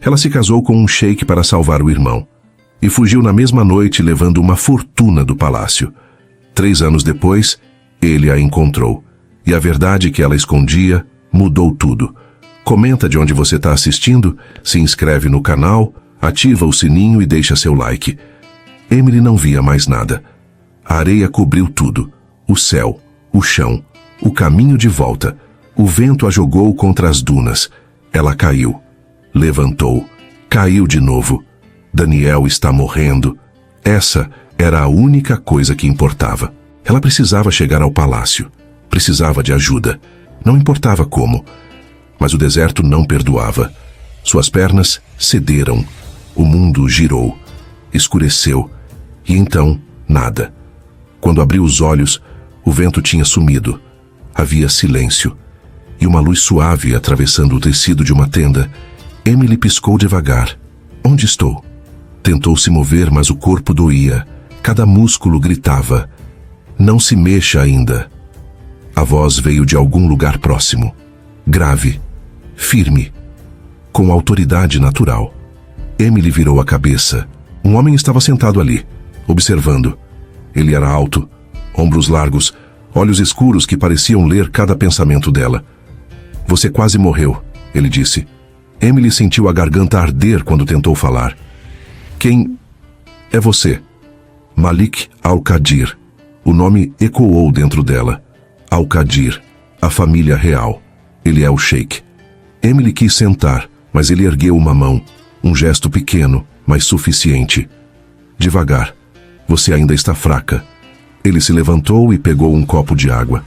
Ela se casou com um sheik para salvar o irmão e fugiu na mesma noite levando uma fortuna do palácio. 3 anos depois, ele a encontrou. E a verdade que ela escondia mudou tudo. Comenta de onde você está assistindo, se inscreve no canal, ativa o sininho e deixa seu like. Emily não via mais nada. A areia cobriu tudo. O céu, o chão, o caminho de volta. O vento a jogou contra as dunas. Ela caiu. Levantou. Caiu de novo. Daniel está morrendo. Essa era a única coisa que importava. Ela precisava chegar ao palácio. Precisava de ajuda. Não importava como. Mas o deserto não perdoava. Suas pernas cederam. O mundo girou. Escureceu. E então, nada. Quando abriu os olhos, o vento tinha sumido. Havia silêncio. E uma luz suave atravessando o tecido de uma tenda. Emily piscou devagar. Onde estou? Tentou se mover, mas o corpo doía. Cada músculo gritava. Não se mexa ainda. A voz veio de algum lugar próximo. Grave. Firme. Com autoridade natural. Emily virou a cabeça. Um homem estava sentado ali, observando. Ele era alto, ombros largos, olhos escuros que pareciam ler cada pensamento dela. Você quase morreu, ele disse. Emily sentiu a garganta arder quando tentou falar. Quem é você? Malik Al-Qadir. O nome ecoou dentro dela. Al-Qadir, a família real. Ele é o sheik. Emily quis sentar, mas ele ergueu uma mão. Um gesto pequeno, mas suficiente. Devagar. Você ainda está fraca. Ele se levantou e pegou um copo de água.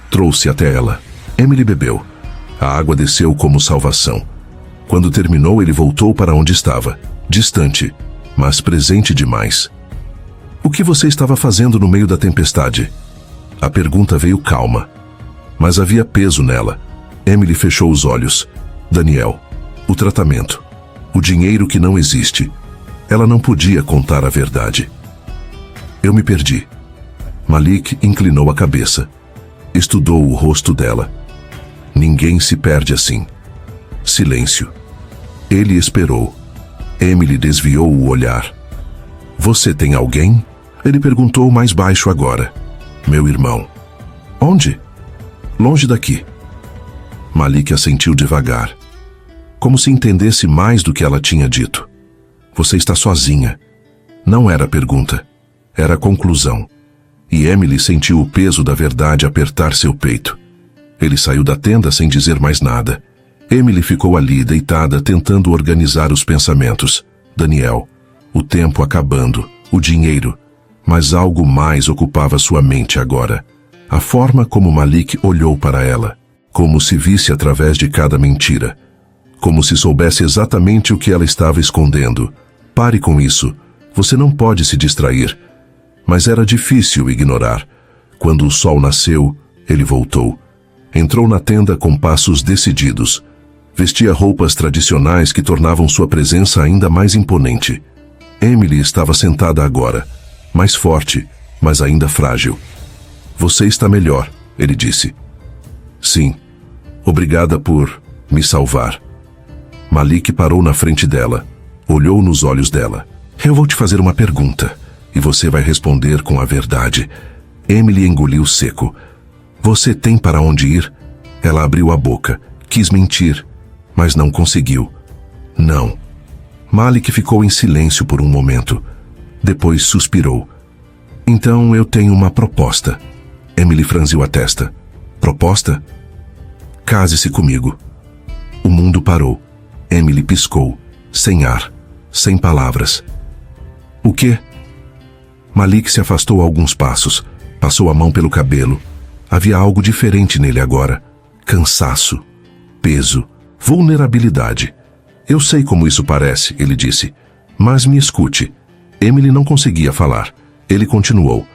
Trouxe até ela. Emily bebeu. A água desceu como salvação. Quando terminou, ele voltou para onde estava. Distante, mas presente demais. O que você estava fazendo no meio da tempestade? A pergunta veio calma. Mas havia peso nela. Emily fechou os olhos. Daniel. O tratamento. O dinheiro que não existe. Ela não podia contar a verdade. Eu me perdi. Malik inclinou a cabeça. Estudou o rosto dela. Ninguém se perde assim. Silêncio. Ele esperou. Emily desviou o olhar. Você tem alguém? Ele perguntou mais baixo agora. Meu irmão. Onde? Longe daqui. Malik assentiu devagar. Como se entendesse mais do que ela tinha dito. Você está sozinha. Não era pergunta. Era conclusão. E Emily sentiu o peso da verdade apertar seu peito. Ele saiu da tenda sem dizer mais nada. Emily ficou ali, deitada, tentando organizar os pensamentos. Daniel, o tempo acabando, o dinheiro. Mas algo mais ocupava sua mente agora. A forma como Malik olhou para ela. Como se visse através de cada mentira. Como se soubesse exatamente o que ela estava escondendo. Pare com isso. Você não pode se distrair. Mas era difícil ignorar. Quando o sol nasceu, ele voltou. Entrou na tenda com passos decididos. Vestia roupas tradicionais que tornavam sua presença ainda mais imponente. Emily estava sentada agora, mais forte, mas ainda frágil. Você está melhor, ele disse. Sim. Obrigada por me salvar. Malik parou na frente dela, olhou nos olhos dela. Eu vou te fazer uma pergunta, e você vai responder com a verdade. Emily engoliu seco. Você tem para onde ir? Ela abriu a boca, quis mentir, mas não conseguiu. Não. Malik ficou em silêncio por um momento. Depois suspirou. Então eu tenho uma proposta. Emily franziu a testa. Proposta? Case-se comigo. O mundo parou. Emily piscou, sem ar, sem palavras. O quê? Malik se afastou alguns passos, passou a mão pelo cabelo. Havia algo diferente nele agora. Cansaço, peso, vulnerabilidade. Eu sei como isso parece, ele disse. Mas me escute. Emily não conseguia falar. Ele continuou.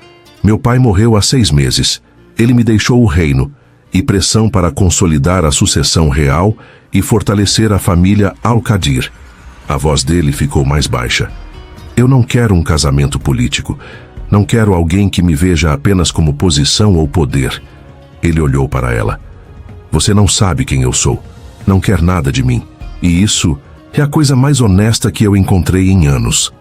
Meu pai morreu há 6 meses. Ele me deixou o reino e pressão para consolidar a sucessão real e fortalecer a família Al-Qadir. A voz dele ficou mais baixa. Eu não quero um casamento político. Não quero alguém que me veja apenas como posição ou poder. Ele olhou para ela. Você não sabe quem eu sou. Não quer nada de mim. E isso É a coisa mais honesta que eu encontrei em anos.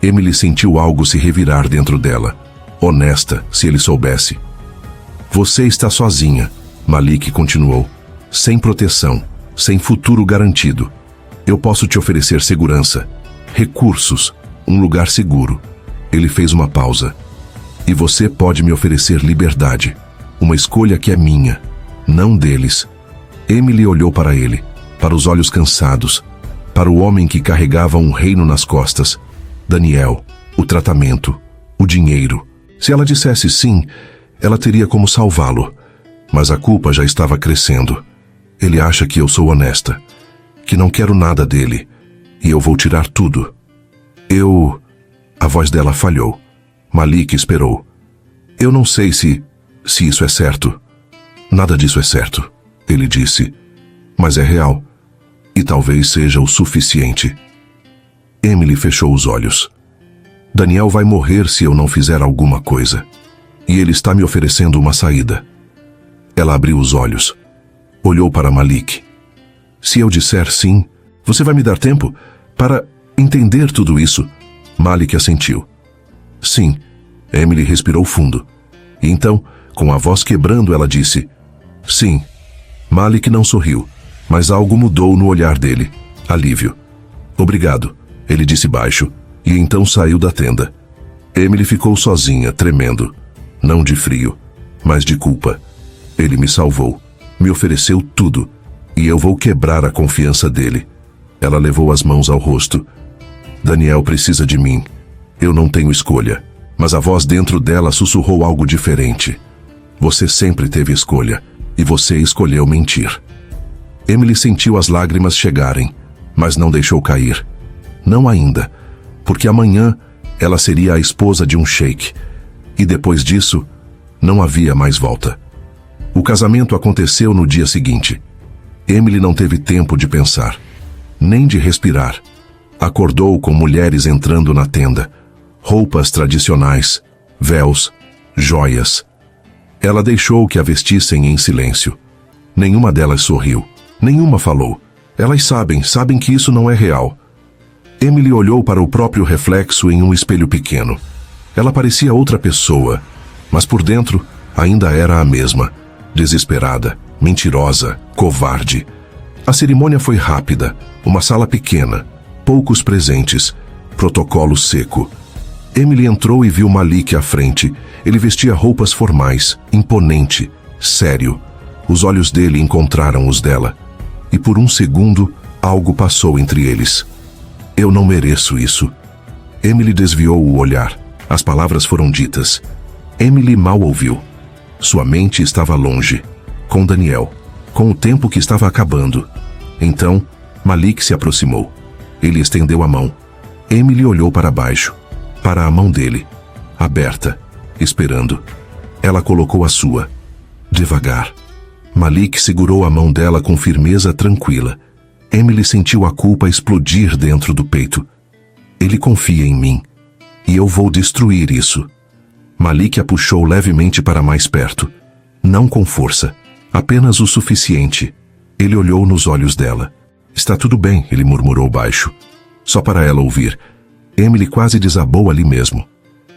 Emily sentiu algo se revirar dentro dela. Honesta, se ele soubesse. Você está sozinha, Malik continuou. Sem proteção, sem futuro garantido. Eu posso te oferecer segurança, recursos, um lugar seguro. Ele fez uma pausa. E você pode me oferecer liberdade. Uma escolha que é minha, não deles. Emily olhou para ele, para os olhos cansados, para o homem que carregava um reino nas costas. Daniel, o tratamento, o dinheiro. Se ela dissesse sim, ela teria como salvá-lo. Mas a culpa já estava crescendo. Ele acha que eu sou honesta, que não quero nada dele, e eu vou tirar tudo. A voz dela falhou. Malik esperou. Eu não sei se isso é certo. Nada disso é certo, ele disse. Mas é real. E talvez seja o suficiente. Emily fechou os olhos. Daniel vai morrer se eu não fizer alguma coisa. E ele está me oferecendo uma saída. Ela abriu os olhos. Olhou para Malik. Se eu disser sim, você vai me dar tempo para entender tudo isso? Malik assentiu. Sim. Emily respirou fundo. E então, com a voz quebrando, ela disse: sim. Malik não sorriu, mas algo mudou no olhar dele. Alívio. Obrigado, ele disse baixo, e então saiu da tenda. Emily ficou sozinha, tremendo. Não de frio, mas de culpa. Ele me salvou, me ofereceu tudo, e eu vou quebrar a confiança dele. Ela levou as mãos ao rosto. Daniel precisa de mim. Eu não tenho escolha. Mas a voz dentro dela sussurrou algo diferente. Você sempre teve escolha, e você escolheu mentir. Emily sentiu as lágrimas chegarem, mas não deixou cair. Não ainda, porque amanhã ela seria a esposa de um sheik, e depois disso, não havia mais volta. O casamento aconteceu no dia seguinte. Emily não teve tempo de pensar, nem de respirar. Acordou com mulheres entrando na tenda. Roupas tradicionais, véus, joias. Ela deixou que a vestissem em silêncio. Nenhuma delas sorriu. Nenhuma falou. Elas sabem que isso não é real. Emily olhou para o próprio reflexo em um espelho pequeno. Ela parecia outra pessoa, mas por dentro ainda era a mesma. Desesperada, mentirosa, covarde. A cerimônia foi rápida. Uma sala pequena, poucos presentes, protocolo seco. Emily entrou e viu Malik à frente. Ele vestia roupas formais, imponente, sério. Os olhos dele encontraram os dela. E por um segundo, algo passou entre eles. Eu não mereço isso. Emily desviou o olhar. As palavras foram ditas. Emily mal ouviu. Sua mente estava longe, com Daniel, com o tempo que estava acabando. Então, Malik se aproximou. Ele estendeu a mão. Emily olhou para baixo, para a mão dele, aberta, esperando. Ela colocou a sua, devagar. Malik segurou a mão dela com firmeza tranquila. Emily sentiu a culpa explodir dentro do peito. Ele confia em mim, e eu vou destruir isso. Malik a puxou levemente para mais perto. Não com força, apenas o suficiente. Ele olhou nos olhos dela. Está tudo bem, ele murmurou baixo. Só para ela ouvir. Emily quase desabou ali mesmo.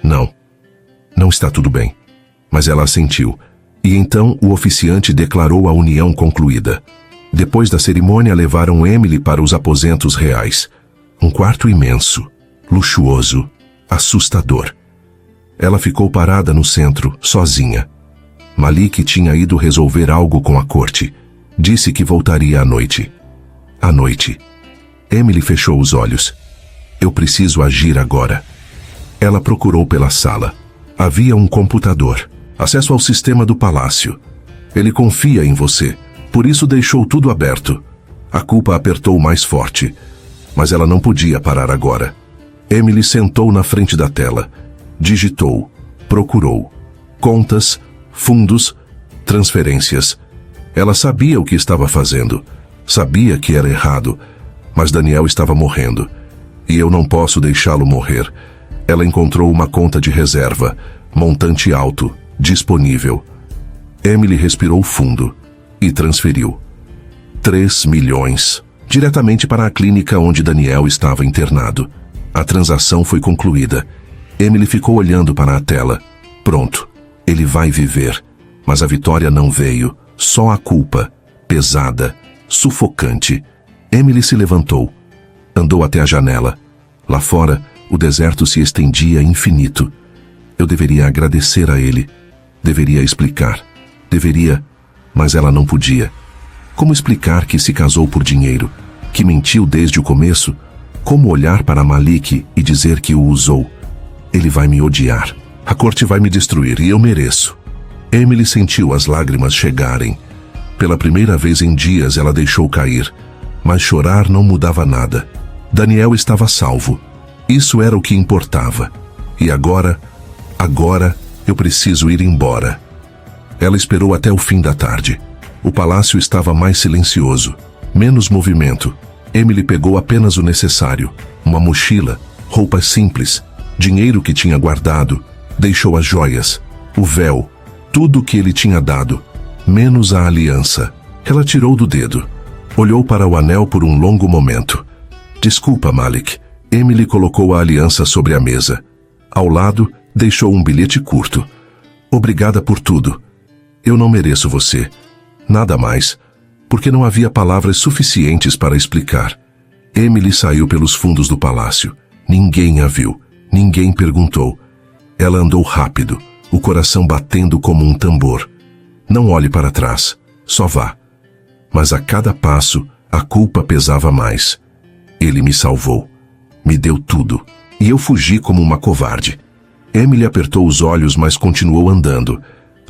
Não está tudo bem. Mas ela assentiu. E então o oficiante declarou a união concluída. Depois da cerimônia, levaram Emily para os aposentos reais. Um quarto imenso, luxuoso, assustador. Ela ficou parada no centro, sozinha. Malik tinha ido resolver algo com a corte. Disse que voltaria à noite. À noite. Emily fechou os olhos. Eu preciso agir agora. Ela procurou pela sala. Havia um computador. Acesso ao sistema do palácio. Ele confia em você. Por isso deixou tudo aberto. A culpa apertou mais forte. Mas ela não podia parar agora. Emily sentou na frente da tela. Digitou. Procurou. Contas, fundos, transferências. Ela sabia o que estava fazendo. Sabia que era errado. Mas Daniel estava morrendo. E eu não posso deixá-lo morrer. Ela encontrou uma conta de reserva, montante alto, disponível. Emily respirou fundo e transferiu. 3 milhões. diretamente para a clínica onde Daniel estava internado. A transação foi concluída. Emily ficou olhando para a tela. Pronto, ele vai viver. Mas a vitória não veio, só a culpa, pesada, sufocante. Emily se levantou. Andou até a janela. Lá fora, o deserto se estendia infinito. Eu deveria agradecer a ele. Deveria explicar. Deveria, mas ela não podia. Como explicar que se casou por dinheiro, que mentiu desde o começo? Como olhar para Malik e dizer que o usou? Ele vai me odiar. A corte vai me destruir e eu mereço. Emily sentiu as lágrimas chegarem. Pela primeira vez em dias ela deixou cair. Mas chorar não mudava nada. Daniel estava salvo. Isso era o que importava. E agora eu preciso ir embora. Ela esperou até o fim da tarde. O palácio estava mais silencioso, menos movimento. Emily pegou apenas o necessário: uma mochila, roupas simples, dinheiro que tinha guardado, deixou as joias, o véu, tudo o que ele tinha dado, menos a aliança. Ela tirou do dedo. Olhou para o anel por um longo momento. Desculpa, Malik. Emily colocou a aliança sobre a mesa. Ao lado, deixou um bilhete curto. Obrigada por tudo. Eu não mereço você. Nada mais. Porque não havia palavras suficientes para explicar. Emily saiu pelos fundos do palácio. Ninguém a viu. Ninguém perguntou. Ela andou rápido, o coração batendo como um tambor. Não olhe para trás. Só vá. Mas a cada passo, a culpa pesava mais. Ele me salvou. Me deu tudo. E eu fugi como uma covarde. Emily apertou os olhos, mas continuou andando.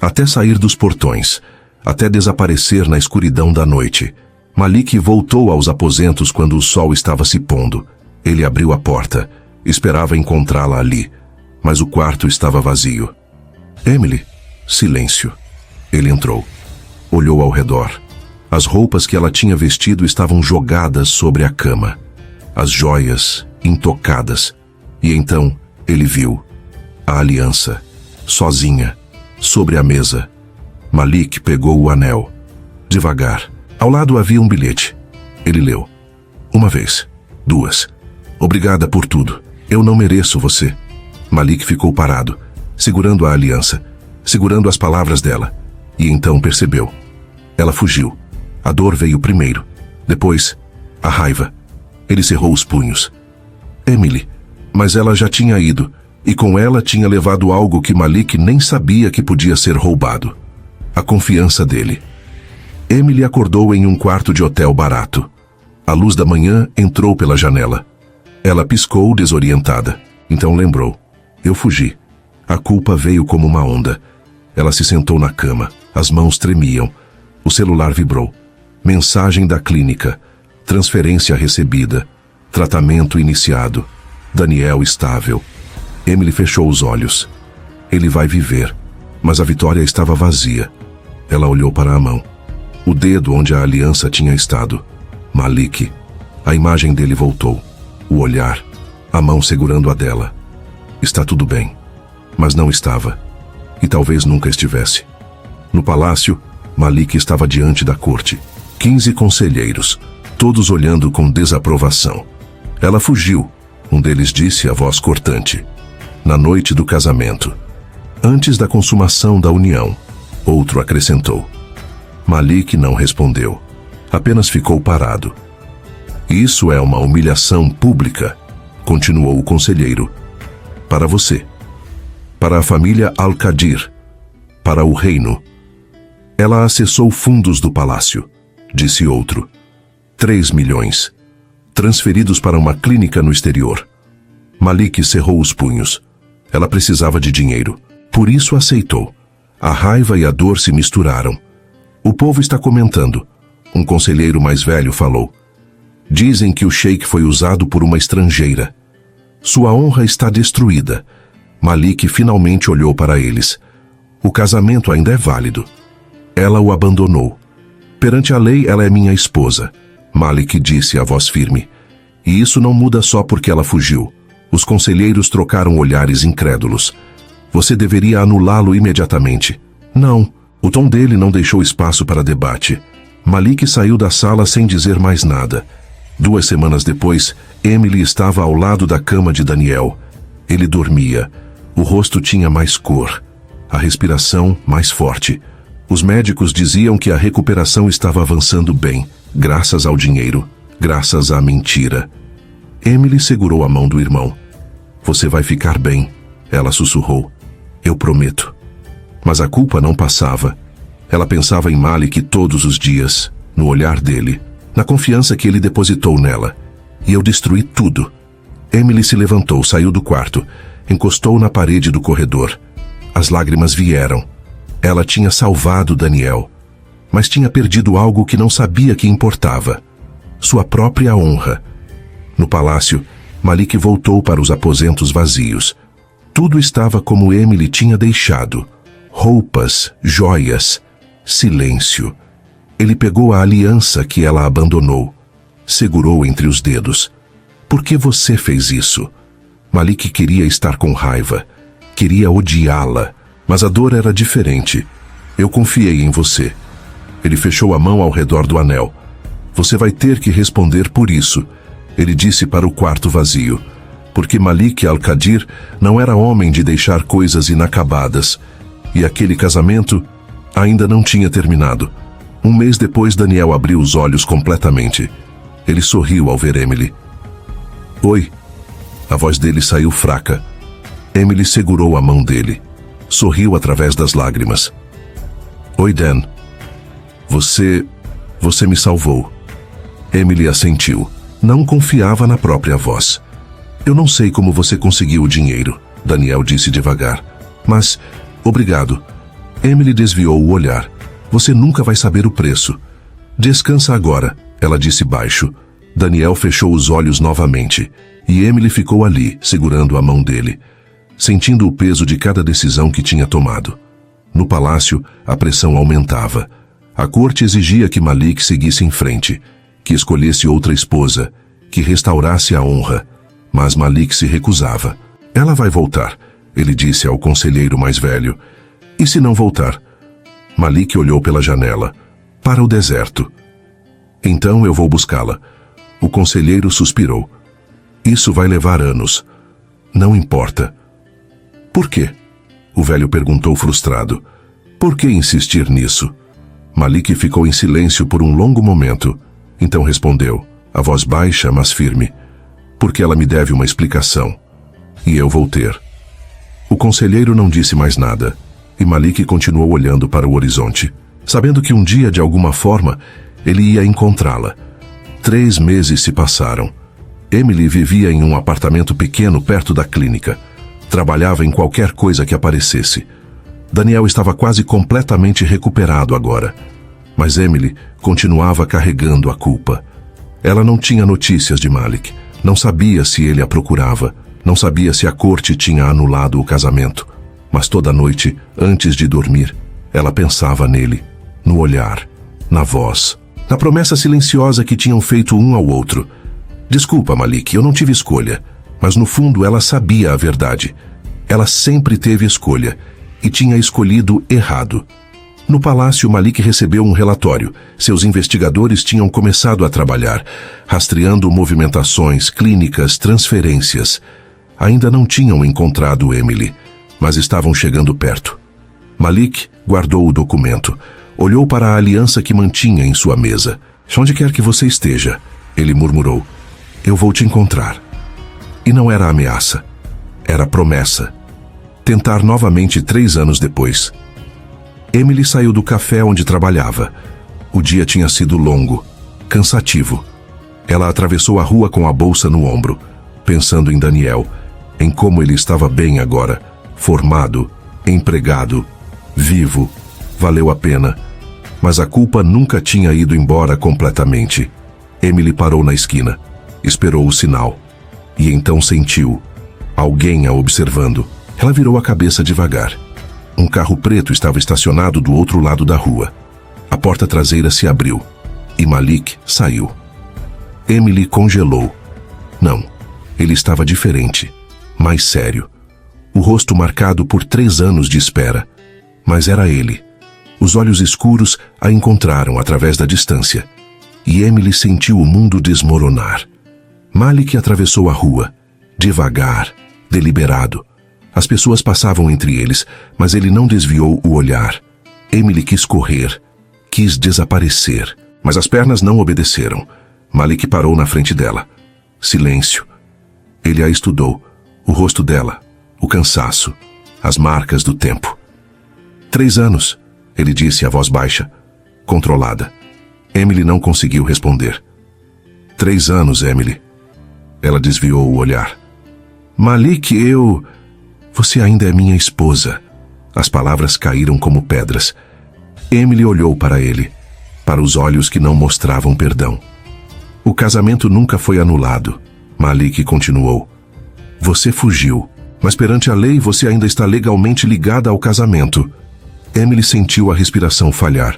Até sair dos portões. Até desaparecer na escuridão da noite. Malik voltou aos aposentos quando o sol estava se pondo. Ele abriu a porta. Esperava encontrá-la ali. Mas o quarto estava vazio. Emily. Silêncio. Ele entrou. Olhou ao redor. As roupas que ela tinha vestido estavam jogadas sobre a cama. As joias, intocadas. E então, ele viu a aliança, sozinha, sobre a mesa. Malik pegou o anel. Devagar. Ao lado havia um bilhete. Ele leu. 1 vez. 2. Obrigada por tudo. Eu não mereço você. Malik ficou parado, segurando a aliança, segurando as palavras dela. E então percebeu. Ela fugiu. A dor veio primeiro. Depois, a raiva. Ele cerrou os punhos. Emily. Mas ela já tinha ido. E com ela tinha levado algo que Malik nem sabia que podia ser roubado. A confiança dele. Emily acordou em um quarto de hotel barato. A luz da manhã entrou pela janela. Ela piscou desorientada. Então lembrou. Eu fugi. A culpa veio como uma onda. Ela se sentou na cama. As mãos tremiam. O celular vibrou. Mensagem da clínica. Transferência recebida. Tratamento iniciado. Daniel estável. Emily fechou os olhos. Ele vai viver. Mas a vitória estava vazia. Ela olhou para a mão. O dedo onde a aliança tinha estado. Malik. A imagem dele voltou. O olhar. A mão segurando a dela. Está tudo bem. Mas não estava. E talvez nunca estivesse. No palácio, Malik estava diante da corte. 15 conselheiros, todos olhando com desaprovação. Ela fugiu, um deles disse a voz cortante. Na noite do casamento. Antes da consumação da união, outro acrescentou. Malik não respondeu. Apenas ficou parado. Isso é uma humilhação pública, continuou o conselheiro. Para você. Para a família Al-Qadir. Para o reino. Ela acessou fundos do palácio, disse outro. 3 milhões. Transferidos para uma clínica no exterior. Malik cerrou os punhos. Ela precisava de dinheiro. Por isso aceitou. A raiva e a dor se misturaram. O povo está comentando. Um conselheiro mais velho falou. Dizem que o sheik foi usado por uma estrangeira. Sua honra está destruída. Malik finalmente olhou para eles. O casamento ainda é válido. Ela o abandonou. Perante a lei, ela é minha esposa. Malik disse a voz firme. E isso não muda só porque ela fugiu. Os conselheiros trocaram olhares incrédulos. Você deveria anulá-lo imediatamente. Não. O tom dele não deixou espaço para debate. Malik saiu da sala sem dizer mais nada. 2 semanas depois, Emily estava ao lado da cama de Daniel. Ele dormia. O rosto tinha mais cor, a respiração mais forte. Os médicos diziam que a recuperação estava avançando bem, graças ao dinheiro, graças à mentira. Emily segurou a mão do irmão. "Você vai ficar bem", ela sussurrou. "Eu prometo." Mas a culpa não passava. Ela pensava em Malik todos os dias, no olhar dele, na confiança que ele depositou nela. "E eu destruí tudo." Emily se levantou, saiu do quarto, encostou na parede do corredor. As lágrimas vieram. Ela tinha salvado Daniel, mas tinha perdido algo que não sabia que importava: sua própria honra. No palácio, Malik voltou para os aposentos vazios. Tudo estava como Emily tinha deixado: roupas, joias, silêncio. Ele pegou a aliança que ela abandonou, segurou entre os dedos. "Por que você fez isso?" Malik queria estar com raiva, queria odiá-la, mas a dor era diferente. "Eu confiei em você." Ele fechou a mão ao redor do anel. "Você vai ter que responder por isso", ele disse para o quarto vazio, porque Malik Al-Qadir não era homem de deixar coisas inacabadas, e aquele casamento ainda não tinha terminado. 1 mês depois, Daniel abriu os olhos completamente. Ele sorriu ao ver Emily. "Oi." A voz dele saiu fraca. Emily segurou a mão dele. Sorriu através das lágrimas. "Oi, Dan. Você me salvou." Emily assentiu. Não confiava na própria voz. "Eu não sei como você conseguiu o dinheiro", Daniel disse devagar. "Mas, obrigado." Emily desviou o olhar. "Você nunca vai saber o preço." "Descansa agora", ela disse baixo. Daniel fechou os olhos novamente, e Emily ficou ali, segurando a mão dele, sentindo o peso de cada decisão que tinha tomado. No palácio, a pressão aumentava. A corte exigia que Malik seguisse em frente, que escolhesse outra esposa, que restaurasse a honra. Mas Malik se recusava. "Ela vai voltar", ele disse ao conselheiro mais velho. "E se não voltar?" Malik olhou pela janela, para o deserto. "Então eu vou buscá-la." O conselheiro suspirou. "Isso vai levar anos." "Não importa." "Por quê?" o velho perguntou frustrado. "Por que insistir nisso?" Malik ficou em silêncio por um longo momento. Então respondeu, a voz baixa, mas firme: "Porque ela me deve uma explicação. E eu vou ter." O conselheiro não disse mais nada, e Malik continuou olhando para o horizonte, sabendo que um dia, de alguma forma, ele ia encontrá-la. 3 meses se passaram. Emily vivia em um apartamento pequeno perto da clínica. Trabalhava em qualquer coisa que aparecesse. Daniel estava quase completamente recuperado agora. Mas Emily continuava carregando a culpa. Ela não tinha notícias de Malik. Não sabia se ele a procurava. Não sabia se a corte tinha anulado o casamento. Mas toda noite, antes de dormir, ela pensava nele, no olhar, na voz, na promessa silenciosa que tinham feito um ao outro. "Desculpa, Malik, eu não tive escolha." Mas no fundo ela sabia a verdade. Ela sempre teve escolha, e tinha escolhido errado. No palácio, Malik recebeu um relatório. Seus investigadores tinham começado a trabalhar, rastreando movimentações, clínicas, transferências. Ainda não tinham encontrado Emily, mas estavam chegando perto. Malik guardou o documento. Olhou para a aliança que mantinha em sua mesa. "Onde quer que você esteja", ele murmurou, "eu vou te encontrar." E não era ameaça. Era promessa. Tentar novamente 3 anos depois. Emily saiu do café onde trabalhava. O dia tinha sido longo, cansativo. Ela atravessou a rua com a bolsa no ombro, pensando em Daniel, em como ele estava bem agora, formado, empregado, vivo. Valeu a pena. Mas a culpa nunca tinha ido embora completamente. Emily parou na esquina, esperou o sinal, e então sentiu alguém a observando. Ela virou a cabeça devagar. Um carro preto estava estacionado do outro lado da rua. A porta traseira se abriu, e Malik saiu. Emily congelou. Não, ele estava diferente, mais sério. O rosto marcado por 3 anos de espera. Mas era ele. Os olhos escuros a encontraram através da distância. e Emily sentiu o mundo desmoronar. Malik atravessou a rua, devagar, deliberado. As pessoas passavam entre eles, mas ele não desviou o olhar. Emily quis correr, quis desaparecer, mas as pernas não obedeceram. Malik parou na frente dela. Silêncio. Ele a estudou, o rosto dela, o cansaço, as marcas do tempo. 3 anos, ele disse a voz baixa, controlada. Emily não conseguiu responder. 3 anos, Emily. Ela desviou o olhar. Malik, Você ainda é minha esposa. As palavras caíram como pedras. Emily olhou para ele, para os olhos que não mostravam perdão. O casamento nunca foi anulado. Malik continuou. Você fugiu, mas perante a lei você ainda está legalmente ligada ao casamento. Emily sentiu a respiração falhar.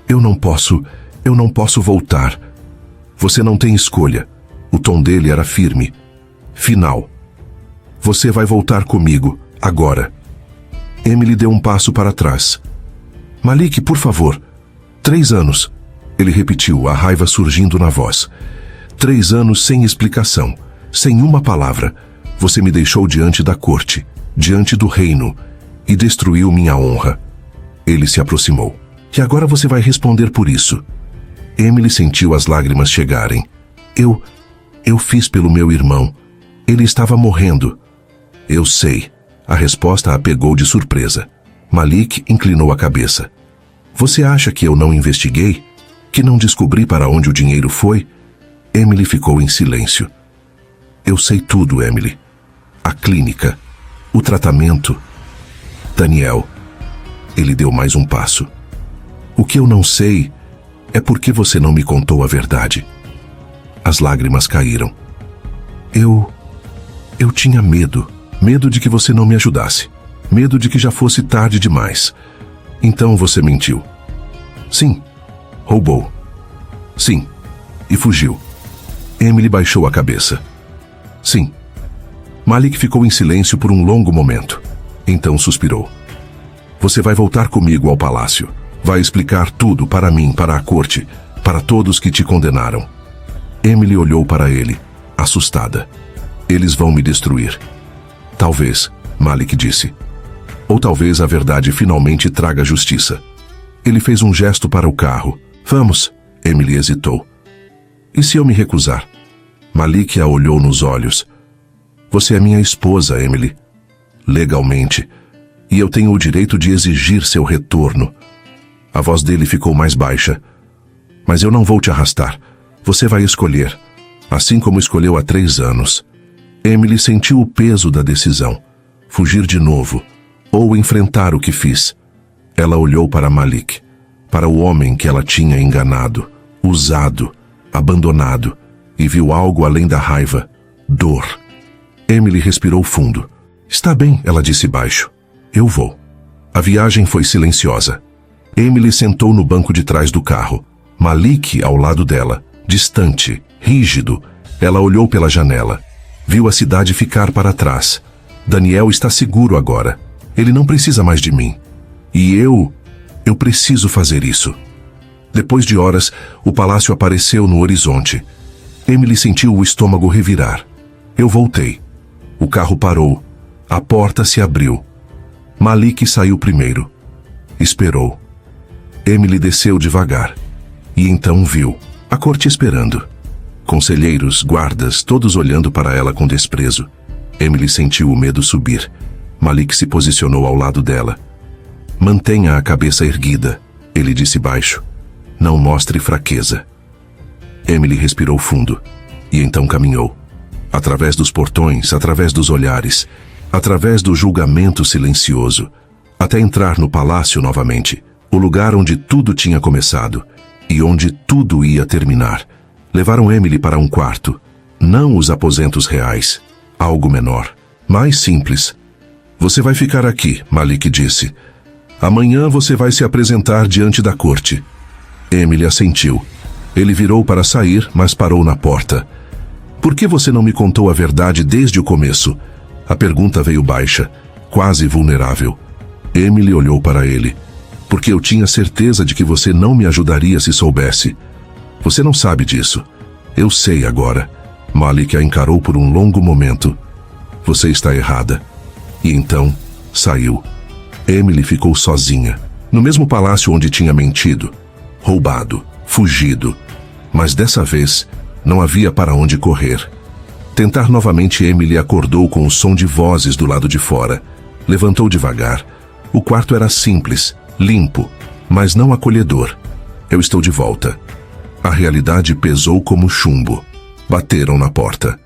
Eu não posso voltar. Você não tem escolha. O tom dele era firme. Final. Você vai voltar comigo, agora. Emily deu um passo para trás. Malik, por favor. 3 anos. Ele repetiu, a raiva surgindo na voz. 3 anos sem explicação, sem uma palavra. Você me deixou diante da corte, diante do reino, e destruiu minha honra. Ele se aproximou. E agora você vai responder por isso. Emily sentiu as lágrimas chegarem. Eu fiz pelo meu irmão. Ele estava morrendo. Eu sei. A resposta a pegou de surpresa. Malik inclinou a cabeça. Você acha que eu não investiguei? Que não descobri para onde o dinheiro foi? Emily ficou em silêncio. Eu sei tudo, Emily. A clínica. O tratamento. Daniel. Ele deu mais um passo. O que eu não sei é por que você não me contou a verdade. As lágrimas caíram. Eu tinha medo. Medo de que você não me ajudasse. Medo de que já fosse tarde demais. Então você mentiu. Sim. Roubou. Sim. E fugiu. Emily baixou a cabeça. Sim. Malik ficou em silêncio por um longo momento. Então suspirou. Você vai voltar comigo ao palácio. Vai explicar tudo para mim, para a corte, para todos que te condenaram. Emily olhou para ele, assustada. Eles vão me destruir. Talvez, Malik disse. Ou talvez a verdade finalmente traga justiça. Ele fez um gesto para o carro. Vamos, Emily hesitou. E se eu me recusar? Malik a olhou nos olhos. Você é minha esposa, Emily. Legalmente. E eu tenho o direito de exigir seu retorno. A voz dele ficou mais baixa. Mas eu não vou te arrastar. Você vai escolher. Assim como escolheu há 3 anos. Emily sentiu o peso da decisão. Fugir de novo. Ou enfrentar o que fiz. Ela olhou para Malik. Para o homem que ela tinha enganado. Usado. Abandonado. E viu algo além da raiva. Dor. Emily respirou fundo. Está bem, ela disse baixo. Eu vou. A viagem foi silenciosa. Emily sentou no banco de trás do carro. Malik ao lado dela, distante, rígido. Ela olhou pela janela. Viu a cidade ficar para trás. Daniel está seguro agora. Ele não precisa mais de mim. E eu preciso fazer isso. Depois de horas, o palácio apareceu no horizonte. Emily sentiu o estômago revirar. Eu voltei. O carro parou. A porta se abriu. Malik saiu primeiro. Esperou. Emily desceu devagar. E então viu a corte esperando. Conselheiros, guardas, todos olhando para ela com desprezo. Emily sentiu o medo subir. Malik se posicionou ao lado dela. Mantenha a cabeça erguida, ele disse baixo. Não mostre fraqueza. Emily respirou fundo. E então caminhou. Através dos portões, através dos olhares, através do julgamento silencioso, até entrar no palácio novamente, o lugar onde tudo tinha começado e onde tudo ia terminar. Levaram Emily para um quarto, não os aposentos reais, algo menor, mais simples. Você vai ficar aqui, Malik disse. Amanhã você vai se apresentar diante da corte. Emily assentiu. Ele virou para sair, mas parou na porta. Por que você não me contou a verdade desde o começo? A pergunta veio baixa, quase vulnerável. Emily olhou para ele. Porque eu tinha certeza de que você não me ajudaria se soubesse. Você não sabe disso. Eu sei agora. Malik a encarou por um longo momento. Você está errada. E então, saiu. Emily ficou sozinha, no mesmo palácio onde tinha mentido, roubado, fugido. Mas dessa vez, não havia para onde correr. Tentar novamente, Emily acordou com o som de vozes do lado de fora. Levantou devagar. O quarto era simples, limpo, mas não acolhedor. Eu estou de volta. A realidade pesou como chumbo. Bateram na porta.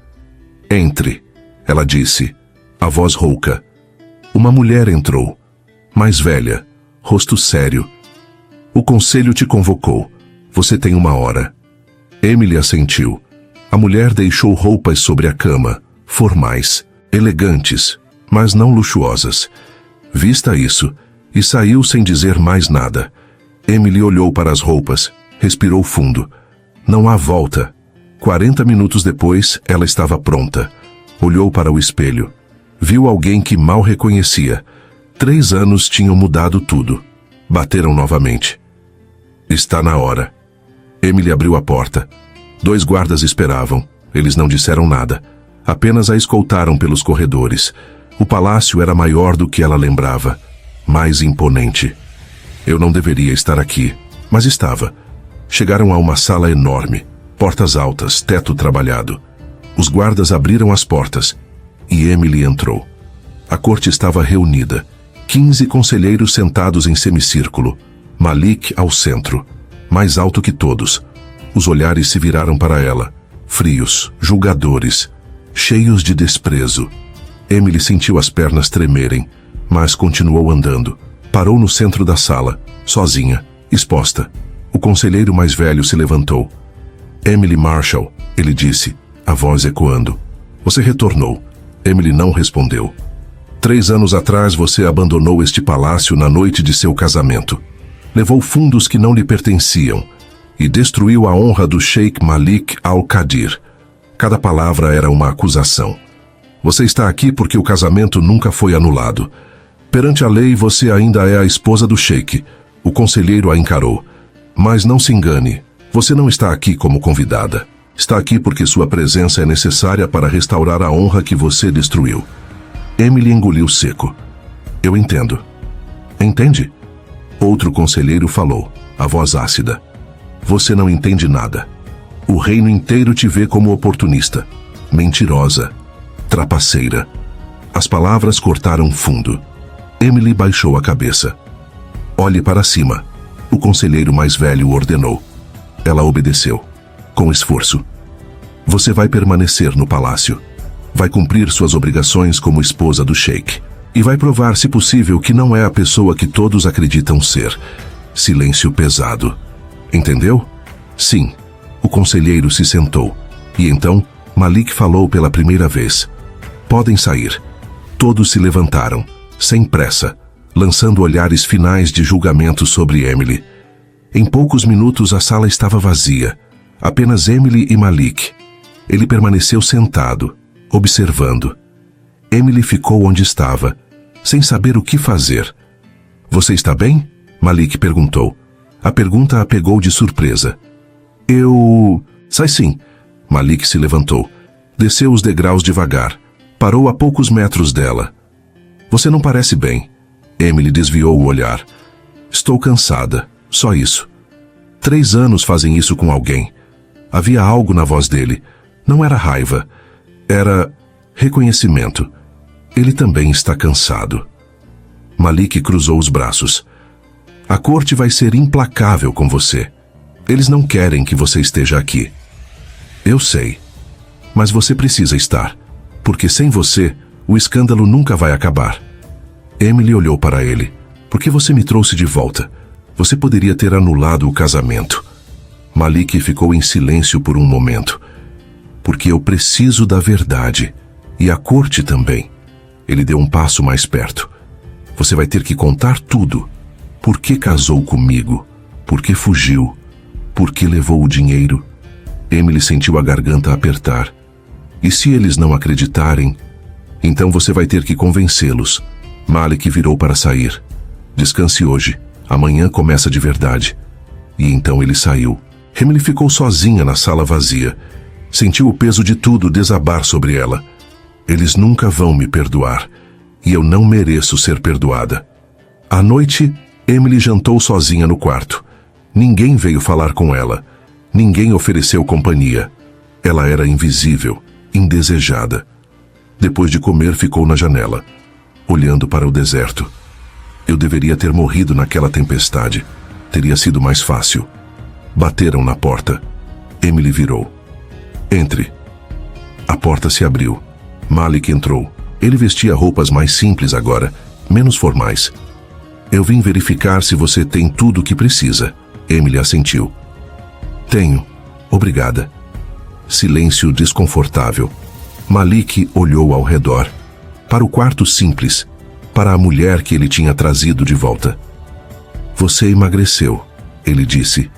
Entre, ela disse, a voz rouca. Uma mulher entrou, mais velha, rosto sério. O conselho te convocou. Você tem 1 hora. Emily assentiu. A mulher deixou roupas sobre a cama, formais, elegantes, mas não luxuosas. Vista isso, e saiu sem dizer mais nada. Emily olhou para as roupas, respirou fundo. Não há volta. 40 minutos depois, ela estava pronta. Olhou para o espelho. Viu alguém que mal reconhecia. 3 anos tinham mudado tudo. Bateram novamente. Está na hora. Emily abriu a porta. 2 guardas esperavam. Eles não disseram nada. Apenas a escoltaram pelos corredores. O palácio era maior do que ela lembrava. Mais imponente. Eu não deveria estar aqui, mas estava. Chegaram a uma sala enorme. Portas altas, teto trabalhado. Os guardas abriram as portas. E Emily entrou. A corte estava reunida. 15 conselheiros sentados em semicírculo. Malik ao centro, mais alto que todos. Os olhares se viraram para ela, frios, julgadores, cheios de desprezo. Emily sentiu as pernas tremerem, mas continuou andando. Parou no centro da sala, sozinha, exposta. O conselheiro mais velho se levantou. Emily Marshall, ele disse, a voz ecoando. Você retornou. Emily não respondeu. 3 anos atrás você abandonou este palácio na noite de seu casamento. Levou fundos que não lhe pertenciam e destruiu a honra do Sheikh Malik Al-Qadir. Cada palavra era uma acusação. Você está aqui porque o casamento nunca foi anulado. Perante a lei, você ainda é a esposa do Sheikh. O conselheiro a encarou. Mas não se engane, você não está aqui como convidada. Está aqui porque sua presença é necessária para restaurar a honra que você destruiu. Emily engoliu seco. Eu entendo. Entende? Outro conselheiro falou, a voz ácida. Você não entende nada. O reino inteiro te vê como oportunista, mentirosa, trapaceira. As palavras cortaram fundo. Emily baixou a cabeça. Olhe para cima, o conselheiro mais velho ordenou. Ela obedeceu, com esforço. Você vai permanecer no palácio. Vai cumprir suas obrigações como esposa do Sheikh. E vai provar, se possível, que não é a pessoa que todos acreditam ser. Silêncio pesado. Entendeu? Sim. O conselheiro se sentou. E então, Malik falou pela primeira vez. Podem sair. Todos se levantaram, sem pressa, lançando olhares finais de julgamento sobre Emily. Em poucos minutos a sala estava vazia. Apenas Emily e Malik. Ele permaneceu sentado, observando. Emily ficou onde estava, sem saber o que fazer. Você está bem? Malik perguntou. A pergunta a pegou de surpresa. Sai sim. Malik se levantou. Desceu os degraus devagar. Parou a poucos metros dela. Você não parece bem. Emily desviou o olhar. Estou cansada, só isso. 3 anos fazem isso com alguém. Havia algo na voz dele. Não era raiva. Era reconhecimento. Ele também está cansado. Malik cruzou os braços. A corte vai ser implacável com você. Eles não querem que você esteja aqui. Eu sei. Mas você precisa estar. Porque sem você, o escândalo nunca vai acabar. Emily olhou para ele. Por que você me trouxe de volta? Você poderia ter anulado o casamento. Malik ficou em silêncio por um momento. Porque eu preciso da verdade. E a corte também. Ele deu um passo mais perto. Você vai ter que contar tudo. Por que casou comigo? Por que fugiu? Por que levou o dinheiro? Emily sentiu a garganta apertar. E se eles não acreditarem? Então você vai ter que convencê-los. Malik virou para sair. Descanse hoje. Amanhã começa de verdade. E então ele saiu. Emily ficou sozinha na sala vazia. Sentiu o peso de tudo desabar sobre ela. Eles nunca vão me perdoar. E eu não mereço ser perdoada. À noite, Emily jantou sozinha no quarto. Ninguém veio falar com ela. Ninguém ofereceu companhia. Ela era invisível, indesejada. Depois de comer, ficou na janela, olhando para o deserto. Eu deveria ter morrido naquela tempestade. Teria sido mais fácil. Bateram na porta. Emily virou. Entre. A porta se abriu. Malik entrou. Ele vestia roupas mais simples agora, menos formais. Eu vim verificar se você tem tudo o que precisa. Emily assentiu. Tenho. Obrigada. Silêncio desconfortável. Malik olhou ao redor. Para o quarto simples. Para a mulher que ele tinha trazido de volta. Você emagreceu, ele disse.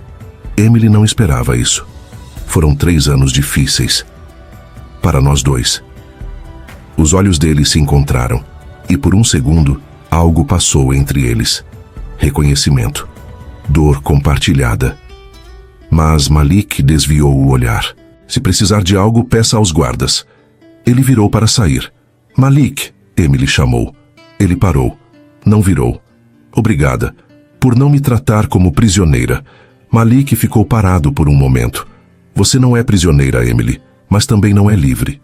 Emily não esperava isso. Foram 3 anos difíceis. Para nós dois. Os olhos dele se encontraram. E por um segundo, algo passou entre eles. Reconhecimento. Dor compartilhada. Mas Malik desviou o olhar. Se precisar de algo, peça aos guardas. Ele virou para sair. Malik, Emily chamou. Ele parou. Não virou. Obrigada. Por não me tratar como prisioneira. Malik ficou parado por um momento. Você não é prisioneira, Emily, mas também não é livre.